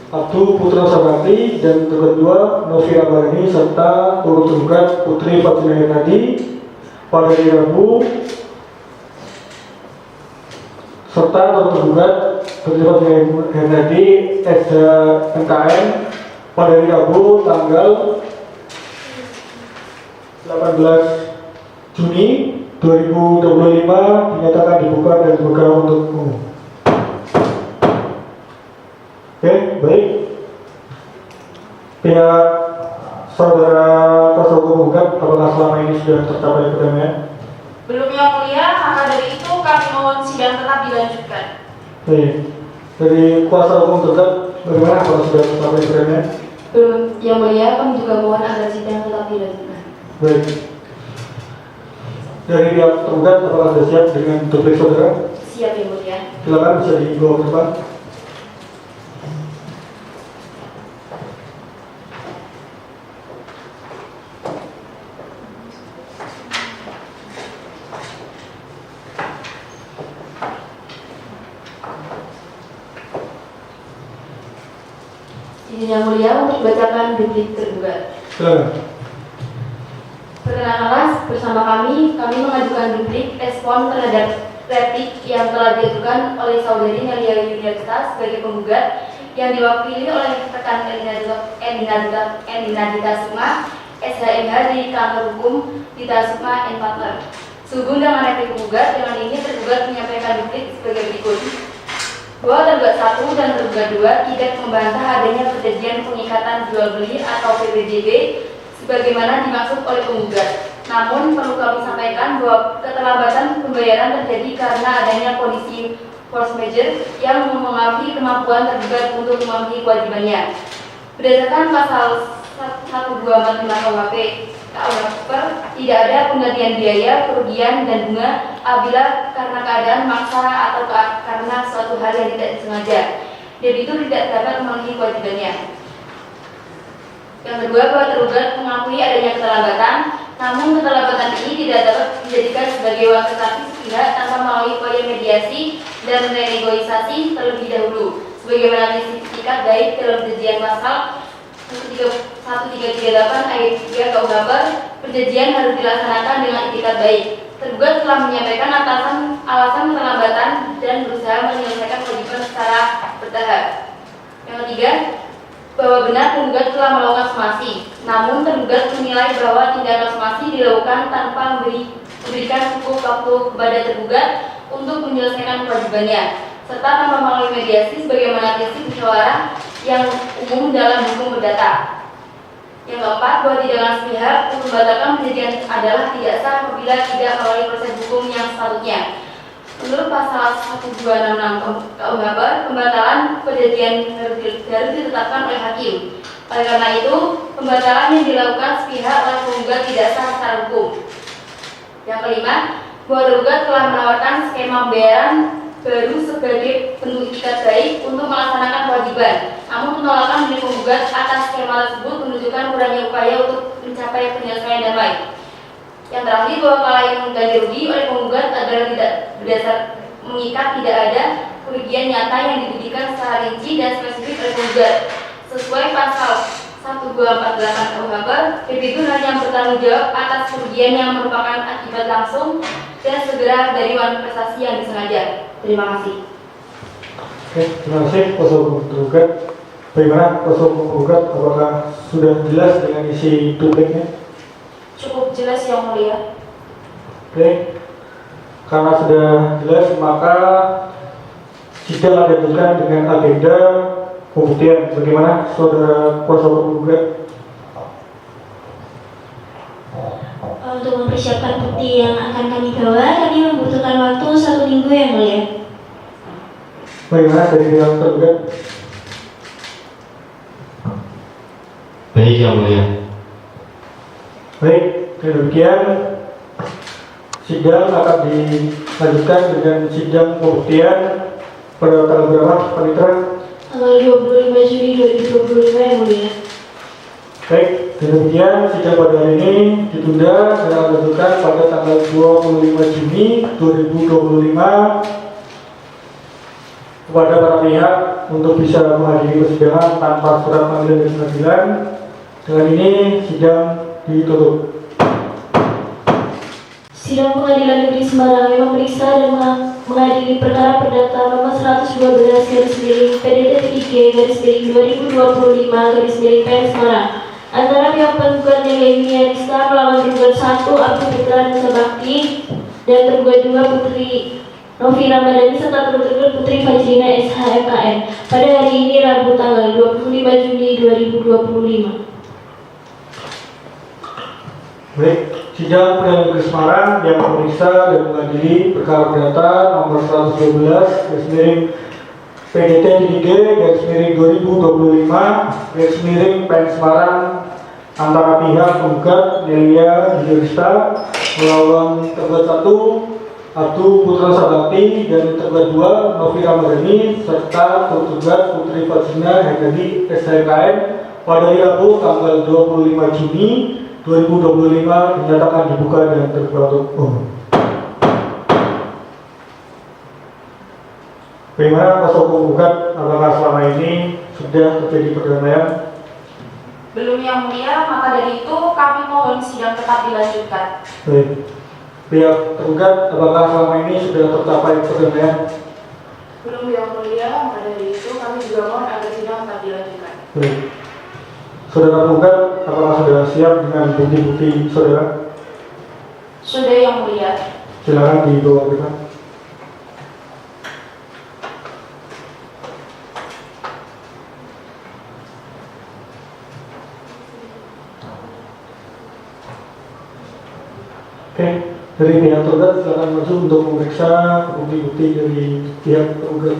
Abdul Putra Sabakti dan tergugat 2 Novi Rahmadani serta turut tergugat Putri Fatina Hernadi pada hari Rabu serta turut tergugat Putri Fatina Hernadi SHMKN pada hari Rabu tanggal 18 Juni 2025 dinyatakan dibuka dan dibuka untuk umum. Oke, baik. Pihak saudara kuasa hukum penggugat, apakah selama ini sudah tercapai kedamaian? Belum, yang mulia, maka dari itu kami mohon sidang tetap dilanjutkan. Baik. Dari kuasa hukum penggugat, bagaimana kalau sudah tercapai kedamaian? Belum, yang mulia, kami juga mohon agar sidang tetap dilanjutkan. Baik. Dari pihak penggugat, apakah sudah siap dengan duplik saudara? Siap, yang mulia. Silakan bisa dibawa ke depan. Izin yang mulia untuk bacakan duplik tergugat. Silakan. Perkenalkanlah bersama kami mengajukan duplik respon terhadap replik yang telah diajukan oleh saudari Nelia Yuniarista sebagai penggugat yang diwakili oleh rekan Elina Dita Sukma, SHMH di kantor hukum Dita Sukma and Partner. Sehubung dengan replik penggugat, dengan ini tergugat menyampaikan duplik sebagai berikut. Bahwa tergugat 1 dan tergugat 2 tidak membantah adanya perjanjian pengikatan jual beli atau PPJB sebagaimana dimaksud oleh penggugat. Namun perlu kami sampaikan bahwa keterlambatan pembayaran terjadi karena adanya kondisi force majeure yang mempengaruhi kemampuan tergugat untuk memenuhi kewajibannya. Berdasarkan pasal 1245 KUHP, tidak ada penggantian biaya, kerugian, dan bunga apabila karena keadaan maksa atau karena suatu hal yang tidak disengaja. Debitur tidak dapat memenuhi kewajibannya. Yang kedua, bahwa tergugat mengakui adanya keterlambatan, namun keterlambatan ini tidak dapat dijadikan sebagai uang tetapi sepihak tanpa melalui upaya mediasi dan renegosiasi terlebih dahulu. Sebagaimana disebutkan baik dalam perjanjian pasal 1338 ayat 3 KUHP, perjanjian harus dilaksanakan dengan itikat baik. Tergugat telah menyampaikan alasan keterlambatan dan berusaha menyelesaikan kewajiban secara bertahap. Yang ketiga, bahwa benar tergugat telah melakukan somasi, namun tergugat menilai bahwa tindakan somasi dilakukan tanpa memberikan cukup waktu kepada tergugat untuk menyelesaikan kewajibannya, serta tanpa melalui mediasi sebagaimana prinsip musyawarah yang umum dalam hukum perdata. Yang keempat, bahwa tindakan sepihak untuk membatalkan perjanjian adalah tidak sah apabila tidak melalui proses hukum yang sepatutnya. Menurut pasal 1266 KUHP, pembatalan perjanjian harus ditetapkan oleh hakim. Oleh karena itu, pembatalan yang dilakukan sepihak oleh penggugat tidak sah secara hukum. Yang kelima, bahwa tergugat telah menawarkan skema pembayaran baru sebagai bentuk itikat baik untuk melaksanakan kewajiban. Namun penolakan dari penggugat atas skema tersebut menunjukkan kurangnya upaya untuk mencapai penyelesaian damai. Yang terakhir, bahwa kala yang mengganti rugi oleh penggugat adalah tidak berdasar mengikat tidak ada kerugian nyata yang dibuktikan secara rinci dan spesifik oleh penggugat. Sesuai pasal 1248 KUHP, debitur hanya bertanggung jawab atas kerugian yang merupakan akibat langsung dan segera dari manifestasi yang disengaja. Terima kasih. Oke, terima kasih kuasa hukum tergugat. Bagaimana kuasa hukum tergugat? Apakah sudah jelas dengan isi dupliknya? Cukup jelas yang mulia. Oke, karena sudah jelas maka sidang dilanjutkan dengan agenda pembuktian. Bagaimana saudara kuasa hukum tergugat? Untuk mempersiapkan bukti yang akan kami bawa, kami membutuhkan waktu 1 minggu yang mulia. Bagaimana dari yang tergugat? Baik yang mulia. Baik, demikian sidang akan dilanjutkan dengan sidang pembuktian pada tanggal berapa, Panitra? Tanggal 25 Juni 2025 yang mulia. Baik, demikian sidang pada hari ini ditunda dan akan dilanjutkan pada tanggal 25 Juni 2025 kepada para pihak untuk bisa menghadiri persidangan tanpa surat panggilan dari pengadilan. Dengan ini sidang ditutup. Sidang Pengadilan Negeri Semarang yang memeriksa dan mengadili perkara perdata nomor 112/PDT-3/2025/PN Semarang antara pihak penggugat Nelia Yuniarista melawan tergugat 1 Abdul Putra Nusa Bakti dan tergugat 2 Putri Novi Ramadhani serta tergugat Putri Fajrina SHMKN pada hari ini Rabu tanggal 25 Juni 2025. Baik, sidang Pengadilan Negeri Semarang yang memeriksa dan mengadili perkara perdata nomor 112/PDT-3/2025/PN Semarang antara pihak penggugat Nelia Yuniarista melawan tergugat 1 Abdul Putra Nusa Bakti dan tergugat 2 Novi Ramadhani serta tergugat Putri Fajrina SHMKN pada hari Rabu tanggal 25 Juni 2025 dinyatakan dibuka dan terbuka untuk umum. Bagaimana kuasa hukum penggugat? Apakah selama ini sudah terjadi perdamaian? Belum yang mulia, maka dari itu kami mohon sidang tetap dilanjutkan. Baik. Pihak tergugat, apakah selama ini sudah tercapai perdamaian? Belum yang mulia, maka dari itu kami juga mohon agar sidang tetap dilanjutkan. Baik. Saudara tergugat, apakah sudah siap dengan bukti-bukti saudara? Sudah yang mulia. Silakan dibawa ke depan. Oke, dari pihak tergugat silakan maju untuk memeriksa bukti-bukti dari pihak tergugat.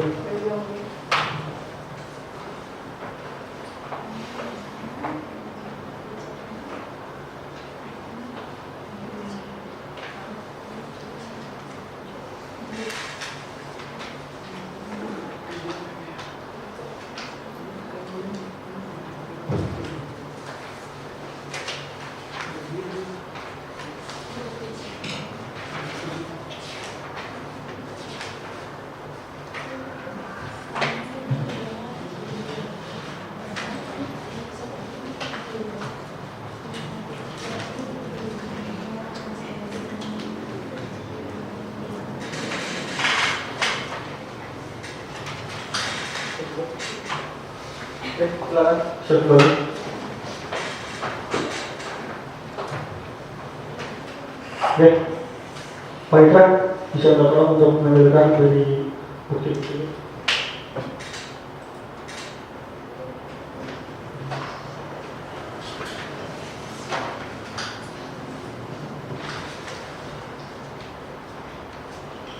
Oke, silakan. Siap kembali. Oke, Pak Ikran bisa tolong untuk menampilkan dari bukti-bukti.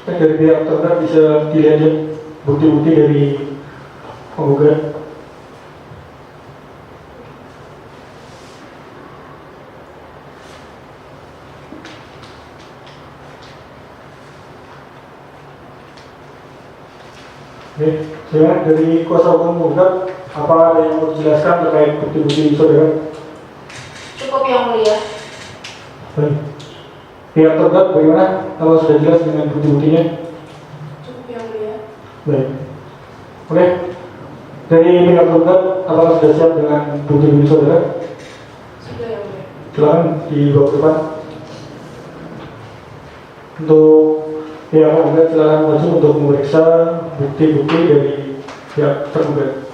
Dari pihak tergugat bisa dilihat ya, bukti-bukti dari penggugat. Oke, silakan dari kuasa hukum penggugat, apa ada yang mau dijelaskan terkait bukti-bukti saudara? Cukup yang mulia. Baik. Pihak tergugat bagaimana? Kalau sudah jelas dengan bukti-buktinya? Cukup yang mulia. Baik. Oke. Dari pihak tergugat, apakah sudah siap dengan bukti-bukti saudara? Sudah yang mulia. Silakan dibawa ke depan. Untuk pihak tergugat silakan maju untuk memeriksa bukti-bukti dari pihak tergugat.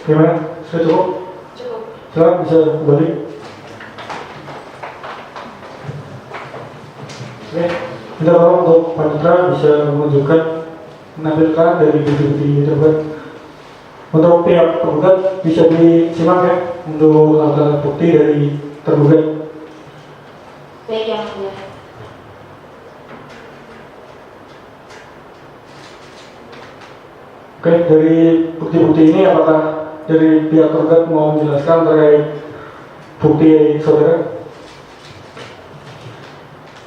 Gimana? Sudah cukup? Cukup. Silakan bisa kembali. Oke, minta tolong untuk Panitra bisa menunjukkan menampilkan dari bukti-bukti tergugat. Untuk pihak tergugat bisa disimak ya untuk alat bukti dari tergugat. Baik yang mulia. Oke, dari bukti-bukti ini apakah dari pihak tergugat mau menjelaskan terkait bukti saudara?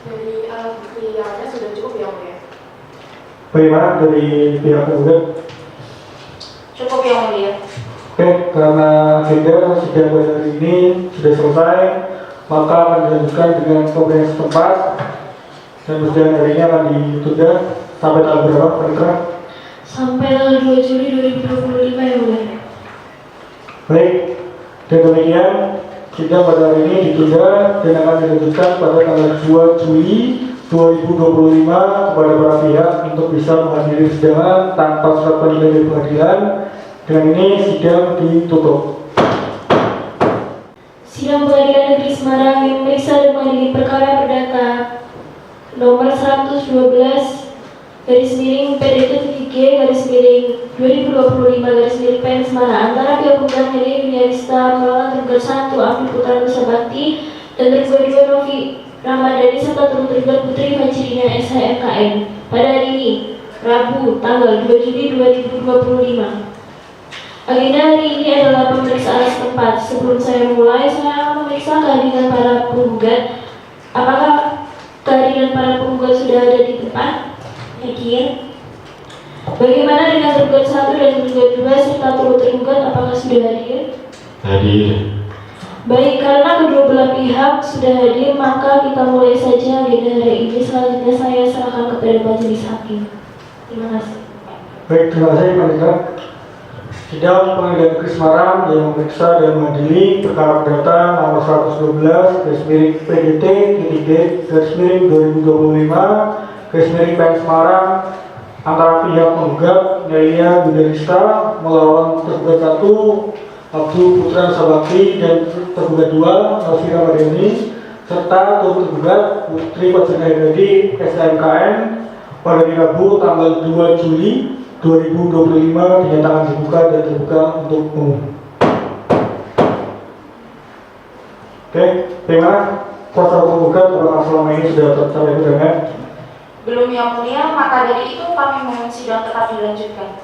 Dari alat bukti yang ada sudah cukup yang mulia. Bagaimana dari pihak tergugat? Cukup yang mulia. Oke, karena agenda sidang pada hari ini sudah selesai, maka akan dilanjutkan dengan konferensi tempat dan persidangan hari ini akan ditunda sampai tanggal berapa, Pak Itra? Sampai tanggal 2 Juli 2025 ya mulia. Baik, dan demikian sidang pada hari ini ditunda dan akan dilanjutkan pada tanggal 2 Juli 2025 kepada para pihak untuk bisa menghadiri persidangan tanpa surat panggilan dari pengadilan. Dengan ini sidang ditutup. Sidang Pengadilan Negeri Semarang yang memeriksa dan mengadili perkara perdata nomor 112 garis miring PDT-G garis miring 2025 garis miring PN Semarang antara pihak penggugat Heli Yuniarista melawan tergugat 1 Afif Putra Nusa Bakti dan tergugat 2 Novi Ramadhani serta tergugat Putri Fajrina SHMKN pada hari ini Rabu tanggal 2 Juli 2025. Agenda hari ini adalah pemeriksaan setempat. Sebelum saya mulai, saya akan memeriksa kehadiran para penggugat. Apakah kehadiran para penggugat sudah ada di tempat? Yakin? Bagaimana dengan tergugat 1 dan tergugat 2 serta turut tergugat apakah sudah hadir? Hadir. Baik, karena kedua belah pihak sudah hadir, maka kita mulai saja agenda hari ini. Selanjutnya saya serahkan kepada majelis hakim. Terima kasih. Baik, terima kasih Panitra. Sidang Pengadilan Negeri Semarang yang memeriksa dan mengadili perkara perdata nomor 112 garis miring PDT-G garis miring 2025 garis miring PN Semarang antara pihak penggugat Nelia Yuniarista melawan tergugat 1 Abdul Putra Nusa Bakti dan tergugat 2 Novi Ramadhani serta tergugat Putri Fajrina SHMKN pada Rabu tanggal 2 Juli 2025 dinyatakan dibuka dan terbuka untuk umum. Oke, bagaimana kuasa hukum penggugat apakah selama ini sudah tercapai dengan? Belum yang mulia, maka dari itu kami mohon sidang tetap dilanjutkan.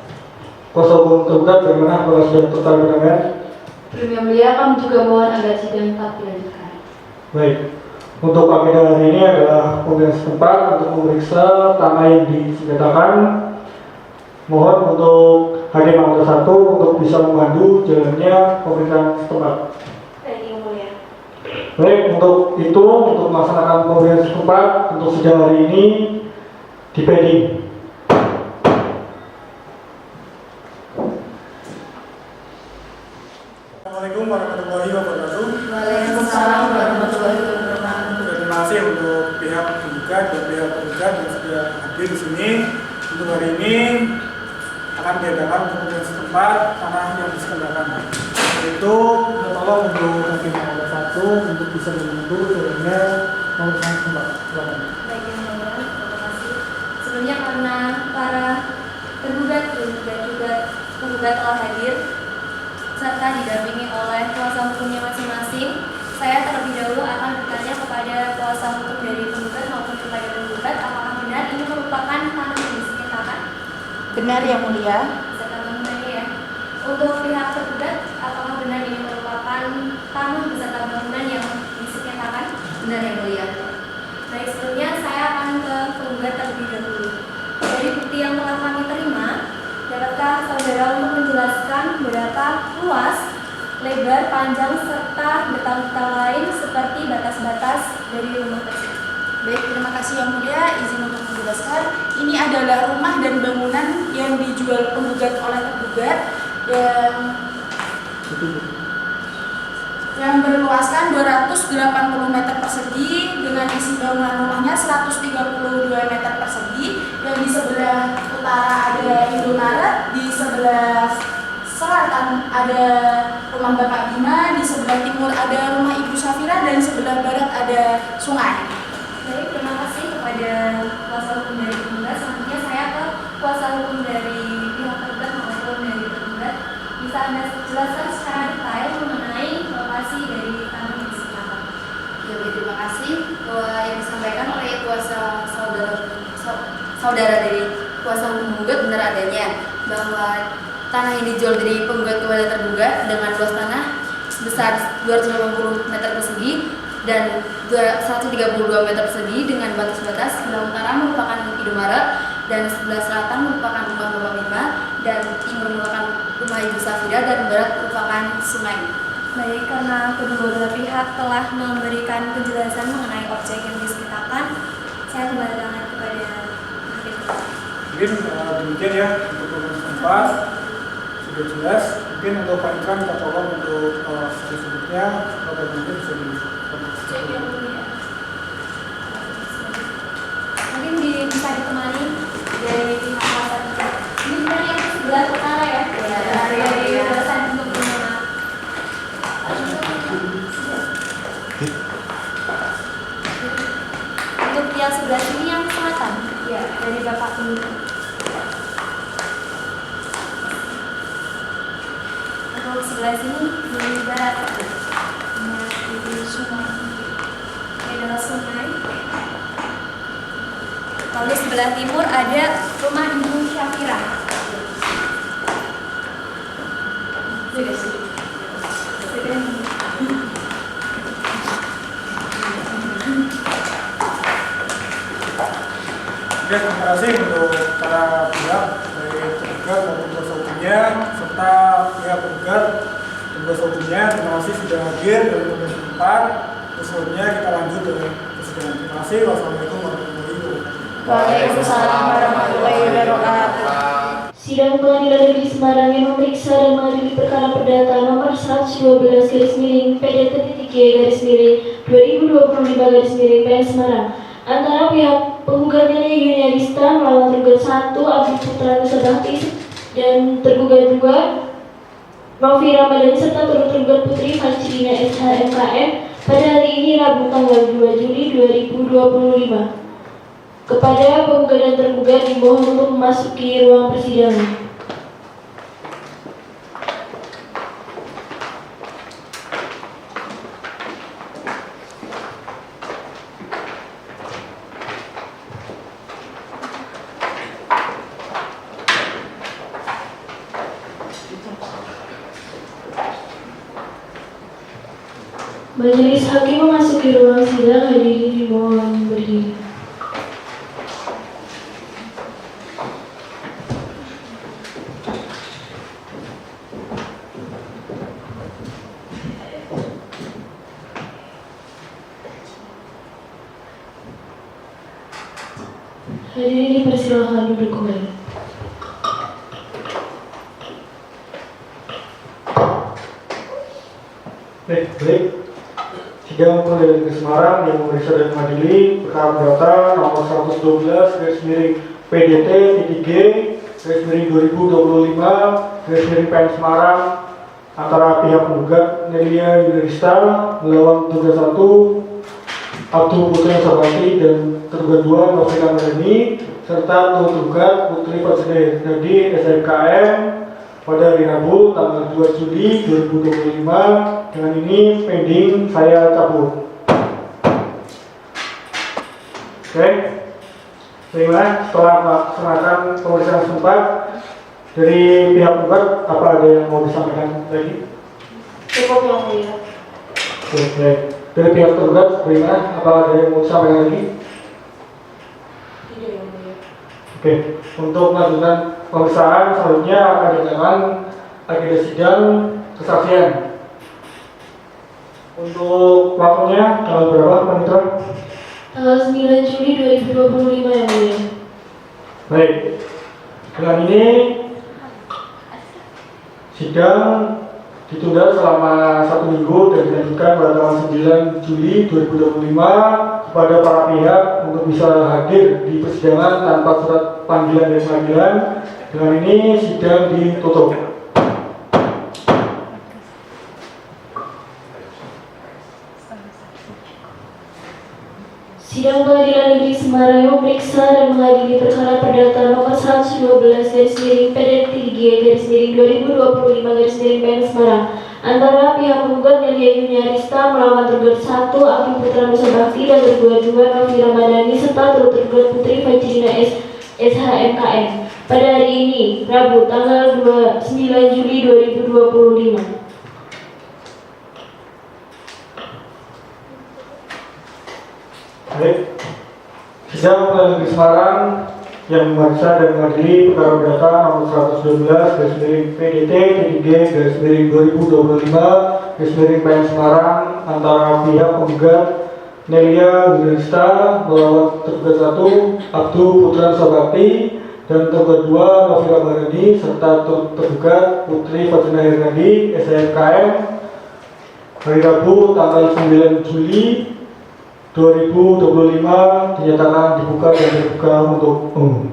Kuasa hukum tergugat bagaimana apakah sudah tercapai dengan? Belum yang mulia, kami juga mohon agar sidang tetap dilanjutkan. Baik, untuk agenda hari ini adalah pemilihan setempat untuk memeriksa tanah yang disengketakan. Mohon untuk hakim anggota 1 untuk bisa memandu jalannya pemeriksaan setempat. Baik, yang mulia. Baik, untuk itu, untuk melaksanakan pemilihan setempat untuk sidang hari ini dipending. Assalamualaikum warahmatullahi wabarakatuh. Waalaikumsalam warahmatullahi wabarakatuh. Terima kasih untuk pihak penggugat dan pihak penggugat yang sudah hadir di sini. Untuk hari ini akan diadakan pemilihan setempat tanah yang disengketakan. Itu tolong untuk hakim anggota 1 untuk bisa membantu jalannya pemeriksaan setempat. Silakan. Baik, yang mulia, terima kasih. Sebelumnya karena para tergugat dan juga penggugat telah hadir serta didampingi oleh kuasa hukumnya masing-masing, saya terlebih dahulu akan bertanya kepada kuasa hukum dari penggugat maupun kepada penggugat apakah benar ini merupakan tanah yang disengketakan. Benar yang mulia. Beserta bangunannya ya. Untuk pihak tergugat, apakah benar ini merupakan tanah beserta bangunan yang disengketakan? Benar yang mulia. Baik, sebelumnya saya akan ke penggugat terlebih dahulu. Dari bukti yang telah kami terima, dapatkah saudara untuk menjelaskan berapa luas, lebar, panjang, serta detail-detail lain seperti batas-batas dari rumah tersebut? Baik, terima kasih yang mulia. Izin untuk menjelaskan, ini adalah rumah dan bangunan yang dijual penggugat oleh tergugat yang berluaskan 280 meter persegi dengan isi bangunan rumahnya 132 meter persegi. Yang di sebelah utara ada Indomaret, di sebelah selatan ada rumah Bapak Bima, di sebelah timur ada rumah Ibu Safira, dan sebelah barat ada sungai. Baik, terima kasih kepada kuasa hukum dari penggugat. Selanjutnya saya ke kuasa hukum dari pihak tergugat maupun dari penggugat. Bisa Anda jelaskan secara detail mengenai lokasi dari tanah yang disengketakan? Ya, terima kasih bahwa yang disampaikan oleh kuasa saudara dari kuasa hukum penggugat benar adanya bahwa tanah yang dijual dari penggugat kepada tergugat dengan luas tanah sebesar 250 meter persegi dan 132 meter persegi dengan batas-batas. Sebelah utara merupakan Indomaret dan sebelah selatan merupakan rumah Bapak Bima dan timur merupakan rumah Ibu Safira dan barat merupakan sungai. Baik, karena kedua belah pihak telah memberikan penjelasan mengenai objek yang disengketakan, saya kembalikan kepada hakim. Mungkin demikian ya untuk pemilihan setempat sudah jelas. Mungkin untuk Pak Ikram kita tolong untuk selanjutnya Bapak mungkin bisa mungkin bisa ditemani dari pihak kuasa hukum. Ini sebenarnya sebelah utara ya, dari batasan untuk rumah. Untuk yang sebelah sini yang selatan, ya dari Bapak ini. sebelah sini di barat. Di sungai. Daerah sungai. Lalu sebelah timur ada rumah Ibu Syafira. Oke, terima kasih untuk para pihak dari tergugat maupun kuasa hukumnya serta pihak tergugat dan kuasa hukumnya. Terima kasih sudah hadir dalam komisi 4. Sebelumnya kita lanjut dengan persidangan. Terima kasih. Wassalamualaikum warahmatullahi wabarakatuh. Waalaikumsalam warahmatullahi wabarakatuh. Sidang Pengadilan Negeri Semarang yang memeriksa dan mengadili perkara perdata nomor 112 garis miring PDT-G garis miring 2025 garis miring PN Semarang antara pihak penggugat Nene Yuniarista melawan tergugat 1 Abdi Putra Nusa Bakti dan tergugat 2 Novi Ramadhani serta tergugat Putri Fajrina SHMKM pada hari ini Rabu tanggal 2 Juli 2025. Kepada penggugat dan tergugat dimohon untuk memasuki ruang persidangan. Majelis hakim memasuki ruang sidang, hadirin dimohon berdiri. Hadirin dipersilakan duduk kembali. Baik. Sidang Pengadilan Negeri Semarang yang memeriksa dan mengadili perkara perdata nomor 112 garis miring PDT-G garis miring 2025 garis miring PN Semarang antara pihak penggugat Nelia Yuniarista melawan tergugat 1 Abdul Putra Nusa Bakti dan tergugat 2 Novi Ramadhani serta tergugat Putri Fajrina SHMKM pada hari Rabu tanggal 2 Juli 2025. Dengan ini pending saya cabut. Oke, bagaimana setelah melaksanakan pemeriksaan sempat dari pihak penggugat, apa ada yang mau disampaikan lagi? Cukup yang mulia. Oke, dari pihak tergugat bagaimana? Apa ada yang mau disampaikan lagi? Tidak yang mulia. Oke, untuk melanjutkan pemeriksaan selanjutnya akan dilakukan agenda sidang kesaksian. Untuk waktunya tanggal berapa, Pak Mitra? Tanggal 9 Juli 2025 yang mulia. Baik, dengan ini sidang ditunda selama 1 minggu dan dilanjutkan pada tanggal 9 Juli 2025 kepada para pihak untuk bisa hadir di persidangan tanpa surat panggilan dari pengadilan. Dengan ini sidang ditutup. Sidang Pengadilan Negeri Semarang yang memeriksa dan mengadili perkara perdata nomor 112 garis miring PDT-G garis miring 2025 garis miring PN Semarang antara pihak penggugat Nelia Yuniarista melawan tergugat 1 Abdi Putra Nusa Bakti dan tergugat 2 Novi Ramadhani serta tergugat Putri Fajrina SHMKM pada hari ini Rabu tanggal 9 Juli 2025. Baik, sidang Pengadilan Negeri Semarang yang memeriksa dan mengadili perkara perdata nomor 112 garis miring PDT-G garis miring 2025 garis miring PN Semarang antara pihak penggugat Nelia Yuniarista melawan tergugat 1 Abdul Putra Nusa Bakti dan tergugat 2 Novi Ramadhani serta tergugat Putri Fajrina SHMKM hari Rabu tanggal 9 Juli 2025 dinyatakan dibuka dan terbuka untuk umum.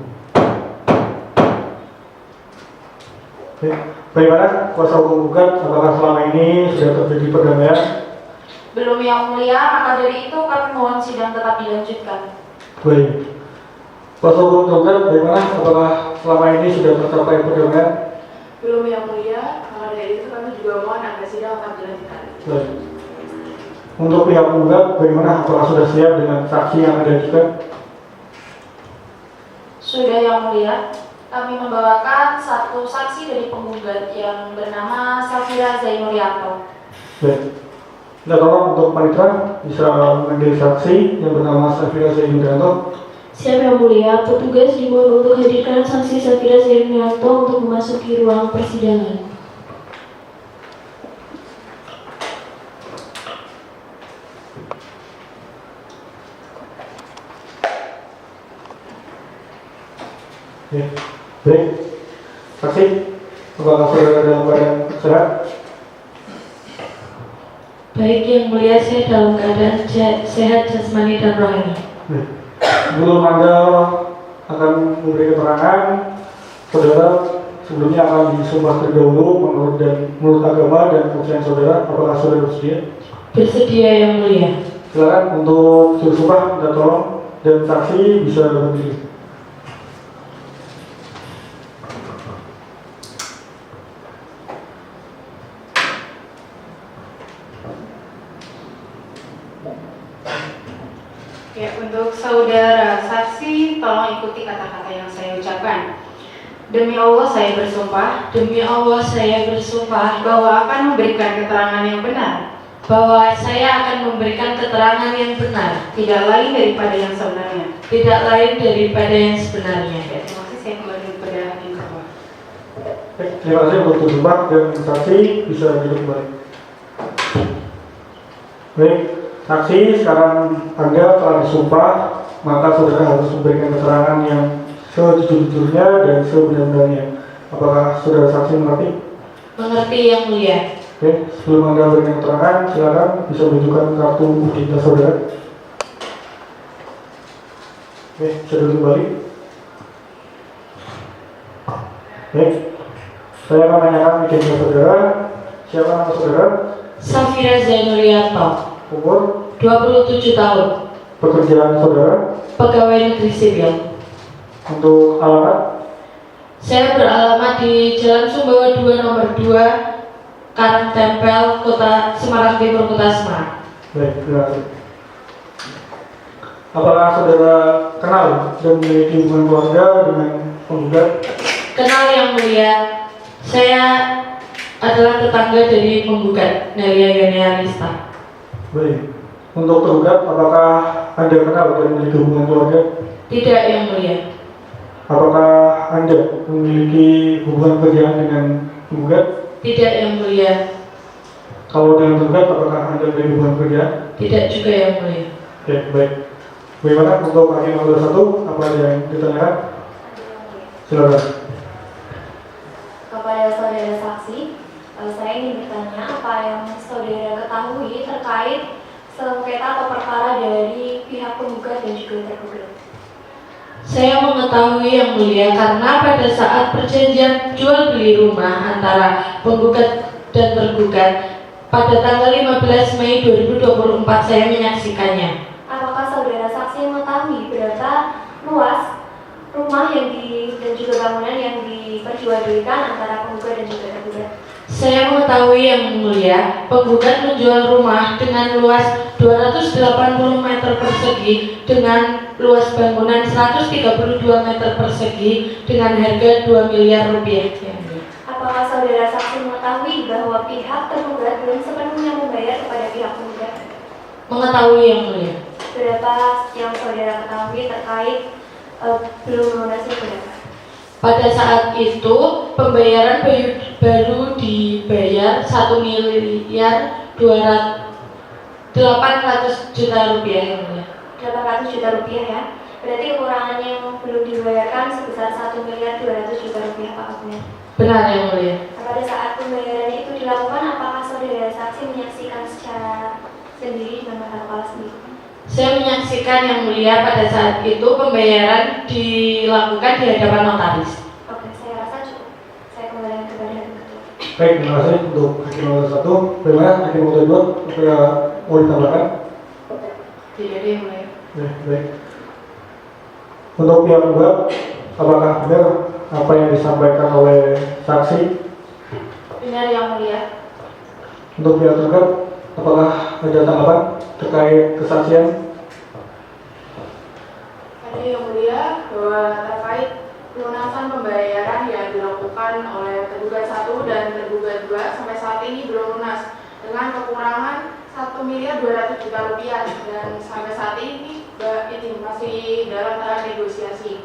Bagaimana kuasa hukum gugat? Apakah selama ini sudah terjadi perdamaian? Belum yang mulia, maka dari itu kami mohon sidang tetap dilanjutkan. Baik. Kuasa hukum gugat, bagaimana? Apakah selama ini sudah tercapai perdamaian? Belum yang mulia, maka Maka dari itu kami juga mohon agar sidang dapat dilanjutkan. Baik. Untuk pihak penggugat, bagaimana? Apakah sudah siap dengan saksi yang ada juga? Sudah yang mulia, kami membawakan satu saksi dari penggugat yang bernama Safira Zainurianto. Baik. Kita tolong untuk panitera bisa memanggil saksi yang bernama Safira Zainurianto. Siap yang mulia, petugas dimohon untuk hadirkan saksi Safira Zainurianto untuk memasuki ruang persidangan. Ya. Baik. Saksi, apakah saudara dalam keadaan sehat? Baik yang mulia, saya dalam keadaan sehat jasmani dan rohani. Baik. Sebelum Anda akan memberi keterangan, saudara sebelumnya akan disumpah terlebih dahulu menurut agama dan kepercayaan saudara. Apakah saudara bersedia? Bersedia yang mulia. Silakan untuk sumpah minta tolong dan saksi bisa berdiri. Ya, untuk saudara saksi, tolong ikuti kata-kata yang saya ucapkan. Demi Allah saya bersumpah. Demi Allah saya bersumpah Bahwa akan memberikan keterangan yang benar. bahwa saya akan memberikan keterangan yang benar, Tidak lain daripada yang sebenarnya. tidak lain daripada yang sebenarnya. Ya, terima kasih, saya kembali kepada hakim ketua. Baik, terima kasih untuk sumpah dan saksi bisa duduk kembali. Baik, saksi sekarang Anda telah disumpah, maka saudara harus memberikan keterangan yang sejujurnya dan sebenar-benarnya. Apakah saudara saksi mengerti? Mengerti yang mulia. Oke, sebelum Anda memberikan keterangan, silakan bisa menunjukkan kartu identitas saudara. Oke, bisa duduk kembali. Baik, saya akan menanyakan identitas saudara. Siapa nama saudara? Safira Zainurianto, Umur? 27 tahun, Pekerjaan saudara? pegawai negeri sipil. Untuk alamat? Saya beralamat di Jalan Sumbawa 2 nomor 2, Karangtempel, Kota Semarang Timur, Kota Semarang. Baik, terima kasih. Apakah saudara kenal dan memiliki hubungan keluarga dengan penggugat? Kenal yang mulia, saya adalah tetangga dari penggugat, Nelia Yoniarista. Baik. Untuk tergugat, apakah Anda kenal dan memiliki hubungan keluarga? Tidak yang mulia. Apakah Anda memiliki hubungan kerjaan dengan penggugat? Tidak yang mulia. Kalau dengan tergugat, apakah Anda memiliki hubungan kerjaan? Tidak juga yang mulia. Oke, baik. Bagaimana untuk hakim nomor 1? Apa yang ditanyakan? Silakan. Kepada saudara saksi, saya ingin bertanya apa yang saudara ketahui terkait sengketa atau perkara dari pihak penggugat dan juga tergugat. Saya mengetahui yang mulia karena pada saat perjanjian jual beli rumah antara penggugat dan tergugat pada tanggal 15 Mei 2024 saya menyaksikannya. Apakah saudara saksi mengetahui berapa luas rumah dan juga bangunan yang diperjualbelikan antara penggugat dan juga tergugat? Saya mengetahui yang mulia, penggugat menjual rumah dengan luas 280 meter persegi dengan luas bangunan 132 meter persegi dengan harga 2 miliar rupiah. Apakah saudara saksi mengetahui bahwa pihak tergugat belum sepenuhnya membayar kepada pihak penggugat? Mengetahui yang mulia. Berapa yang saudara ketahui terkait belum melunasi berapa? Pada saat itu pembayaran baru dibayar 1 miliar 800 juta rupiah yang mulia. 800 juta rupiah ya. Berarti kekurangan yang belum dibayarkan sebesar 1 miliar 200 juta rupiah Pak Abner. Benar yang mulia. Pada saat pembayaran itu dilakukan, apakah saudara saksi menyaksikan secara sendiri dengan mata kepala sendiri? Saya menyaksikan yang mulia pada saat itu pembayaran dilakukan di hadapan notaris. Oke, saya rasa cukup. Saya kembalikan kepada hakim ketua. Baik, terima kasih untuk hakim nomor 1. Bagaimana hakim nomor 2? Apakah mau ditambahkan? Tidak ada yang mulia. Baik. Untuk pihak penggugat, apakah benar apa yang disampaikan oleh saksi? Benar Yang Mulia. Untuk pihak tergugat, apakah ada tanggapan terkait kesaksian? Ada Yang Mulia, bahwa terkait pelunasan pembayaran yang dilakukan oleh tergugat 1 dan tergugat 2 sampai saat ini belum lunas dengan kekurangan 1.200.000.000 rupiah dan sampai saat ini masih dalam tahap negosiasi.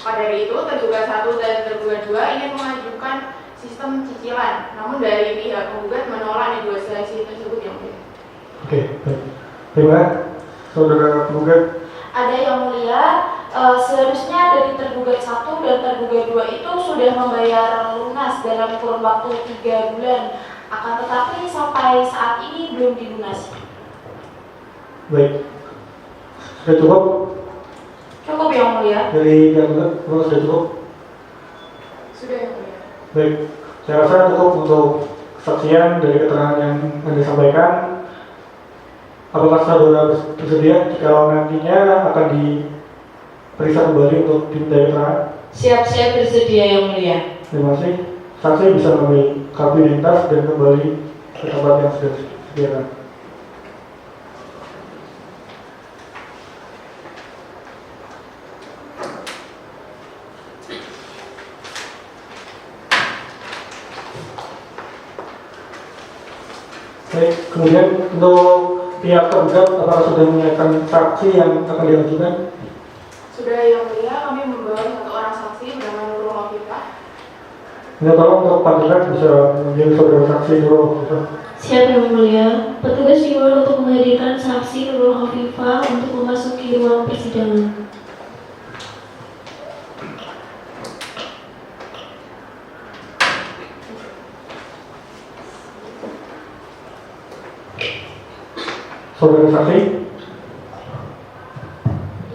Pada dari itu, tergugat 1 dan tergugat 2 ingin mengajukan sistem cicilan, namun dari pihak penggugat menolak negosiasi tersebut Yang Mulia. Oke, baik. Terima kasih, saudara penggugat. Ada Yang Mulia, seharusnya dari tergugat 1 dan tergugat 2 itu sudah membayar lunas dalam kurun waktu 3 bulan. Akan tetapi sampai saat ini belum dilunasi. Baik. Sudah cukup Cukup Yang Mulia. dari pihak tergugat? Apakah sudah cukup? Sudah Yang Mulia. Baik. Saya rasa cukup untuk kesaksian dari keterangan yang Anda sampaikan. Apakah saudara bersedia jika nantinya akan diperiksa kembali untuk dimintai keterangan? Siap-siap bersedia Yang Mulia. Terima kasih. Saksi bisa mengambil kartu identitas dan kembali ke tempat yang sudah disediakan. Baik, kemudian untuk pihak tergugat, apakah sudah menyiapkan saksi yang akan diajukan? Sudah Yang Mulia, kami membawa 1 orang saksi bernama Nurul Hovifah. Minta tolong untuk Pak Direk bisa menjadi saudara saksi Nurul Hovifah. Siap Yang Mulia, petugas diimbau untuk menghadirkan saksi Nurul Hovifah untuk memasuki ruang persidangan. Saudara saksi,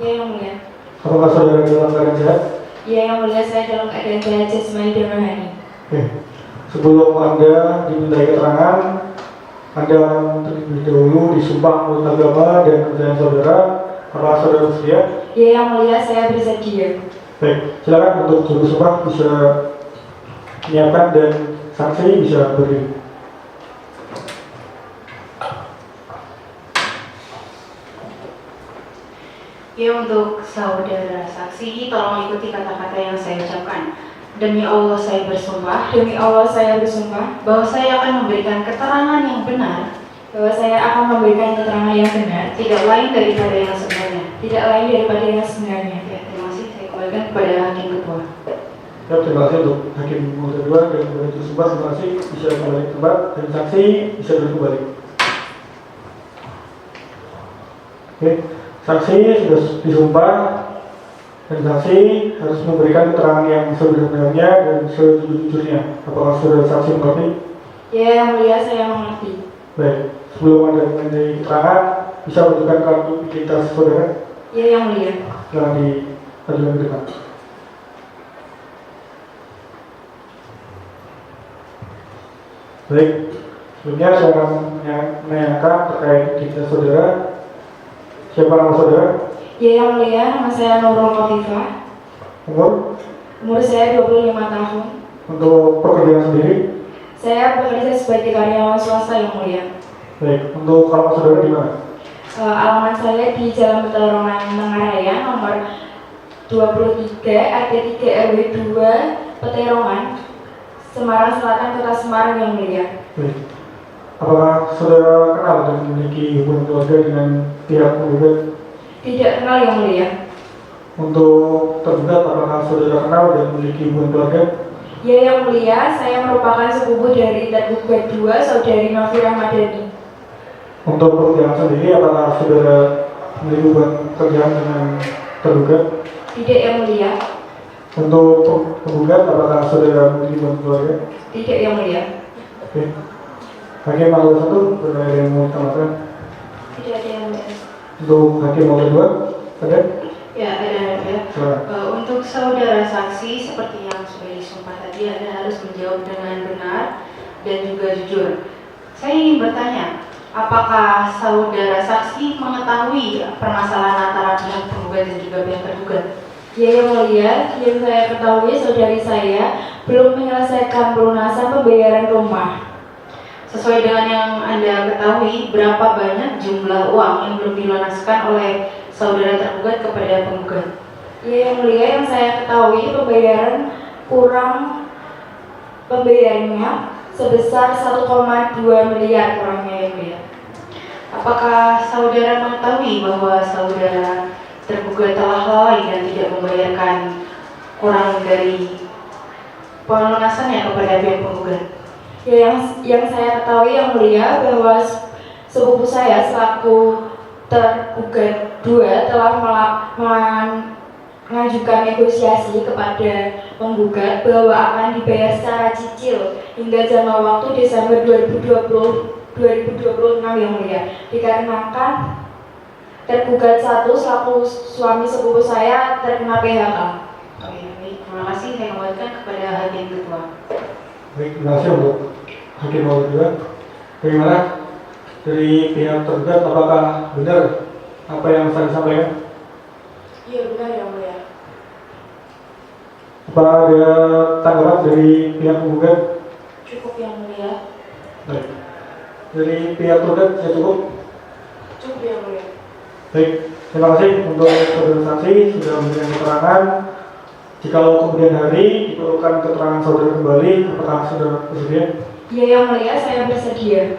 Ya Yang Mulia. apakah saudara dalam keadaan sehat? Ya Yang Mulia, saya dalam keadaan sehat jasmani dan rohani. Oke. Sebelum Anda dimintai keterangan, Anda terlebih dahulu disumpah menurut agama dan kepercayaan saudara. Apakah saudara bersedia? Ya Yang Mulia, saya bersedia. Baik, silakan untuk juru sumpah bisa menyiapkan dan saksi bisa berdiri. Ya, untuk saudara saksi, tolong ikuti kata-kata yang saya ucapkan. Demi Allah saya bersumpah Demi Allah saya bersumpah bahwa saya akan memberikan keterangan yang benar, bahwa saya akan memberikan keterangan yang benar, tidak lain daripada yang sebenarnya. tidak lain daripada yang sebenarnya. Ya, terima kasih. Saya kembalikan kepada Hakim Ketua. Ya, terima kasih untuk Hakim nomor kedua dan juru sumpah. Terima kasih, bisa kembali ke tempat dan saksi bisa duduk kembali. Oke, saksi sudah disumpah dan saksi harus memberikan keterangan yang sebenarnya dan sejujurnya. Apakah saudara saksi mengerti? Ya Yang Mulia, saya mengerti. Baik, sebelum Anda mengenai keterangan, bisa menunjukkan kartu identitas saudara. Ya Yang Mulia. Silakan diajukan ke depan. Baik, sebelumnya saya akan menanyakan terkait identitas saudara. Siapa nama saudara? Ya Yang Mulia, nama saya Nurul Hovifah. Umur? Umur saya 25 tahun. Untuk pekerjaan sendiri? Saya bekerja sebagai karyawan swasta Yang Mulia. Baik, untuk alamat saudara di mana? Alamat saya di Jalan Peterongan Tengaraya nomor 23 RT 3 RW 2 Peterongan, Semarang Selatan, Kota Semarang Yang Mulia. Baik. Apakah saudara kenal dan memiliki hubungan keluarga dengan pihak penggugat? Tidak kenal Yang Mulia. Untuk tergugat, apakah saudara kenal dan memiliki hubungan keluarga? Ya Yang Mulia, saya merupakan sepupu dari tergugat 2, Saudari Novi Ramadhani. Untuk pekerjaan sendiri, apakah saudara memiliki hubungan kerjaan dengan tergugat? Tidak Yang Mulia. Untuk penggugat, apakah saudara memiliki hubungan keluarga? Tidak Yang Mulia. Oke. Hakim nomor 1, saudara ada yang mau ditambahkan? Tidak ada Yang Mulia. Untuk hakim nomor 2, ada? Ya, ada. Silakan. Untuk saudara saksi, seperti yang sudah disumpah tadi, Anda harus menjawab dengan benar dan juga jujur. Saya ingin bertanya, apakah saudara saksi mengetahui permasalahan antara pihak penggugat dan juga pihak tergugat? Ya yang mulia, yang saya ketahui saudari saya belum menyelesaikan pelunasan pembayaran rumah. Sesuai dengan yang Anda ketahui, berapa banyak jumlah uang yang belum dilunaskan oleh saudara tergugat kepada penggugat? Ya yang mulia, yang saya ketahui pembayarannya sebesar 1,2 miliar kurangnya yang mulia. Apakah saudara mengetahui bahwa saudara tergugat telah lalai dan tidak membayarkan kurang dari pelunasannya kepada pihak penggugat? Ya yang saya ketahui yang mulia bahwa sepupu saya selaku tergugat 2 telah mengajukan negosiasi kepada penggugat bahwa akan dibayar secara cicil hingga jangka waktu Desember 2026 yang mulia, dikarenakan tergugat 1 selaku suami sepupu saya terkena PHK. Oke, baik. Terima kasih. Saya kembalikan kepada Hakim Ketua. Baik, terima kasih untuk Hakim nomor 2. Bagaimana dari pihak tergugat, apakah benar apa yang saya sampaikan? Iya benar yang mulia. Apa ada tanggapan dari pihak penggugat? Cukup yang mulia. Baik. Dari pihak tergugat ya cukup? Cukup yang mulia. Baik, terima kasih untuk saudara saksi sudah memberikan keterangan. Jikalau kemudian hari diperlukan keterangan saudara kembali, apakah saudara bersedia? Iya yang mulia, saya bersedia.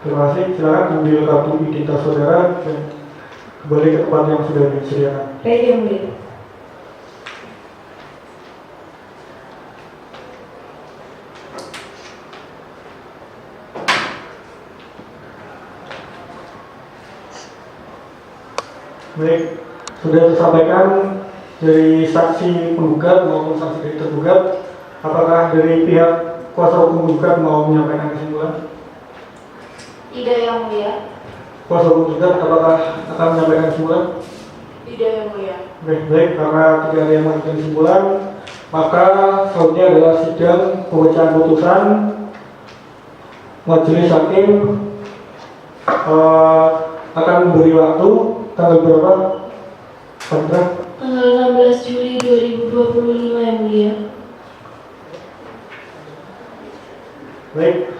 Terima kasih. Silakan ambil kartu identitas saudara dan kembali ke tempat yang sudah disediakan. Baik yang mulia. Baik, sudah disampaikan dari saksi penggugat maupun saksi dari tergugat. Apakah dari pihak kuasa hukum penggugat mau menyampaikan kesimpulan? Tidak yang mulia. Kuasa hukum penggugat apakah akan menyampaikan kesimpulan? Tidak yang mulia. Baik, karena tidak ada yang mengajukan kesimpulan, maka selanjutnya adalah sidang pembacaan putusan. Majelis hakim akan memberi waktu tanggal berapa? Sandra? Tanggal 16 Juli 2025 yang mulia. Baik.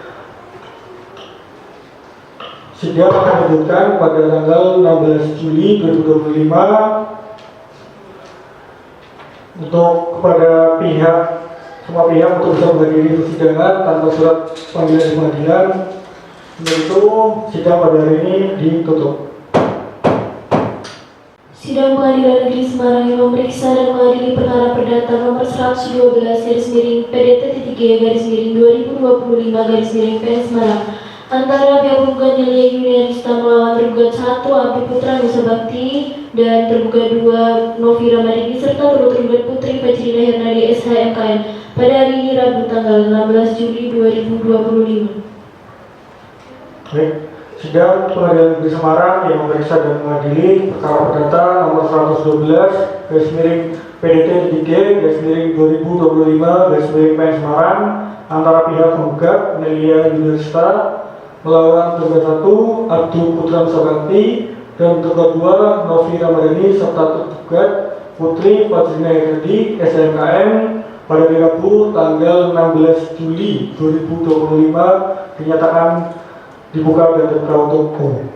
Sidang akan dilanjutkan pada tanggal 16 Juli 2025 untuk kepada semua pihak untuk bisa menghadiri persidangan tanpa surat panggilan dari pengadilan. Untuk itu sidang pada hari ini ditutup. Sidang Pengadilan Negeri Semarang yang memeriksa dan mengadili perkara perdata nomor 112/PDT-G/2025/PN Semarang antara pihak penggugat Nelia Yuniarista melawan tergugat 1 Abdi Putra Nusa Bakti dan tergugat 2 Novi Ramadhani serta turut tergugat Putri Fajrina Hernadi SHMKN pada hari ini Rabu tanggal 16 Juli 2025. Baik. Sidang Pengadilan Negeri Semarang yang memeriksa dan mengadili perkara perdata nomor 112/PDT-G/2025/PN Semarang antara pihak penggugat Nelia Yuniarista melawan tergugat 1 Abdi Putra Nusa Bakti dan tergugat 2 Novi Ramadhani serta tergugat Putri Fajrina Hernadi SMKM pada hari Rabu tanggal 16 Juli 2025 dinyatakan dibuka dan terbuka untuk umum.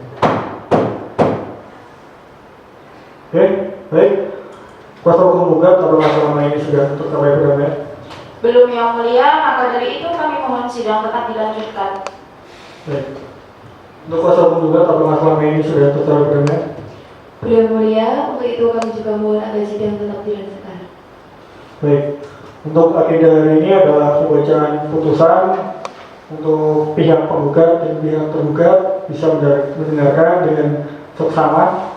Oke, baik. Kuasa hukum penggugat apakah selama ini sudah tercapai perdamaian? Belum yang mulia, maka dari itu kami mohon sidang tetap dilanjutkan. Baik. Untuk kuasa hukum penggugat apakah selama ini sudah tercapai perdamaian? Belum mulia, untuk itu kami juga mohon agar sidang tetap dilanjutkan. Baik. Untuk agenda hari ini adalah pembacaan putusan. Untuk pihak penggugat dan pihak tergugat bisa mendengarkan dengan seksama.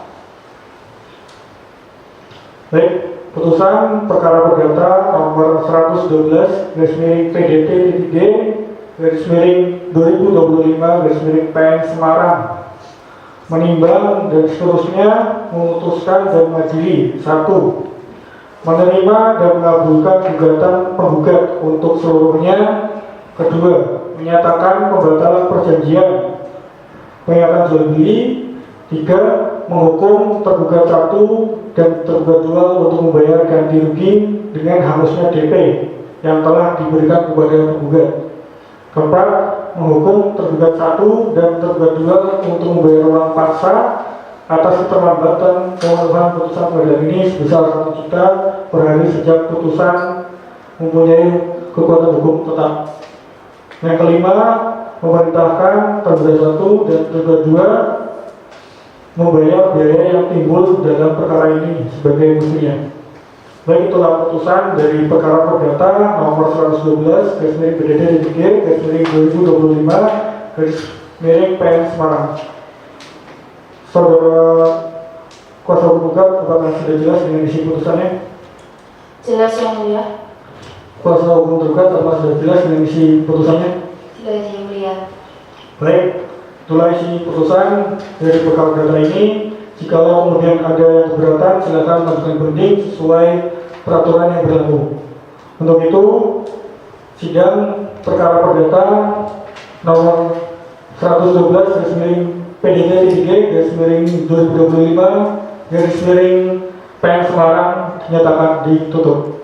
Baik, putusan perkara perdata nomor 112/PDT-G/2025/PN Semarang menimbang dan seterusnya memutuskan dan mengadili 1. Menerima dan mengabulkan gugatan penggugat untuk seluruhnya. 2. Menyatakan pembatalan perjanjian pengingatan jual beli. 3. menghukum tergugat 1 dan tergugat 2 untuk membayar ganti rugi dengan hangusnya DP yang telah diberikan kepada tergugat. Keempat, menghukum tergugat 1 dan tergugat 2 untuk membayar uang paksa atas keterlambatan pemenuhan putusan pengadilan ini sebesar 1 juta per hari sejak putusan mempunyai kekuatan hukum tetap. Yang kelima, memerintahkan tergugat 1 dan tergugat 2 membayar biaya yang timbul dalam perkara ini sebagai mestinya. Baik, itulah putusan dari perkara perdata nomor 112 /BDD/2025 PN Semarang. Saudara kuasa hukum gugat, apakah sudah jelas dengan isi putusannya? Jelas yang mulia. Kuasa hukum tergugat, apakah sudah jelas dengan isi putusannya? Jelas yang mulia. Baik, itulah isi putusan dari perkara perdata ini. Jikalau kemudian ada yang keberatan, silakan mengajukan banding sesuai peraturan yang berlaku. Untuk itu, sidang perkara perdata nomor 112 PDD-2025 PN Semarang dinyatakan ditutup.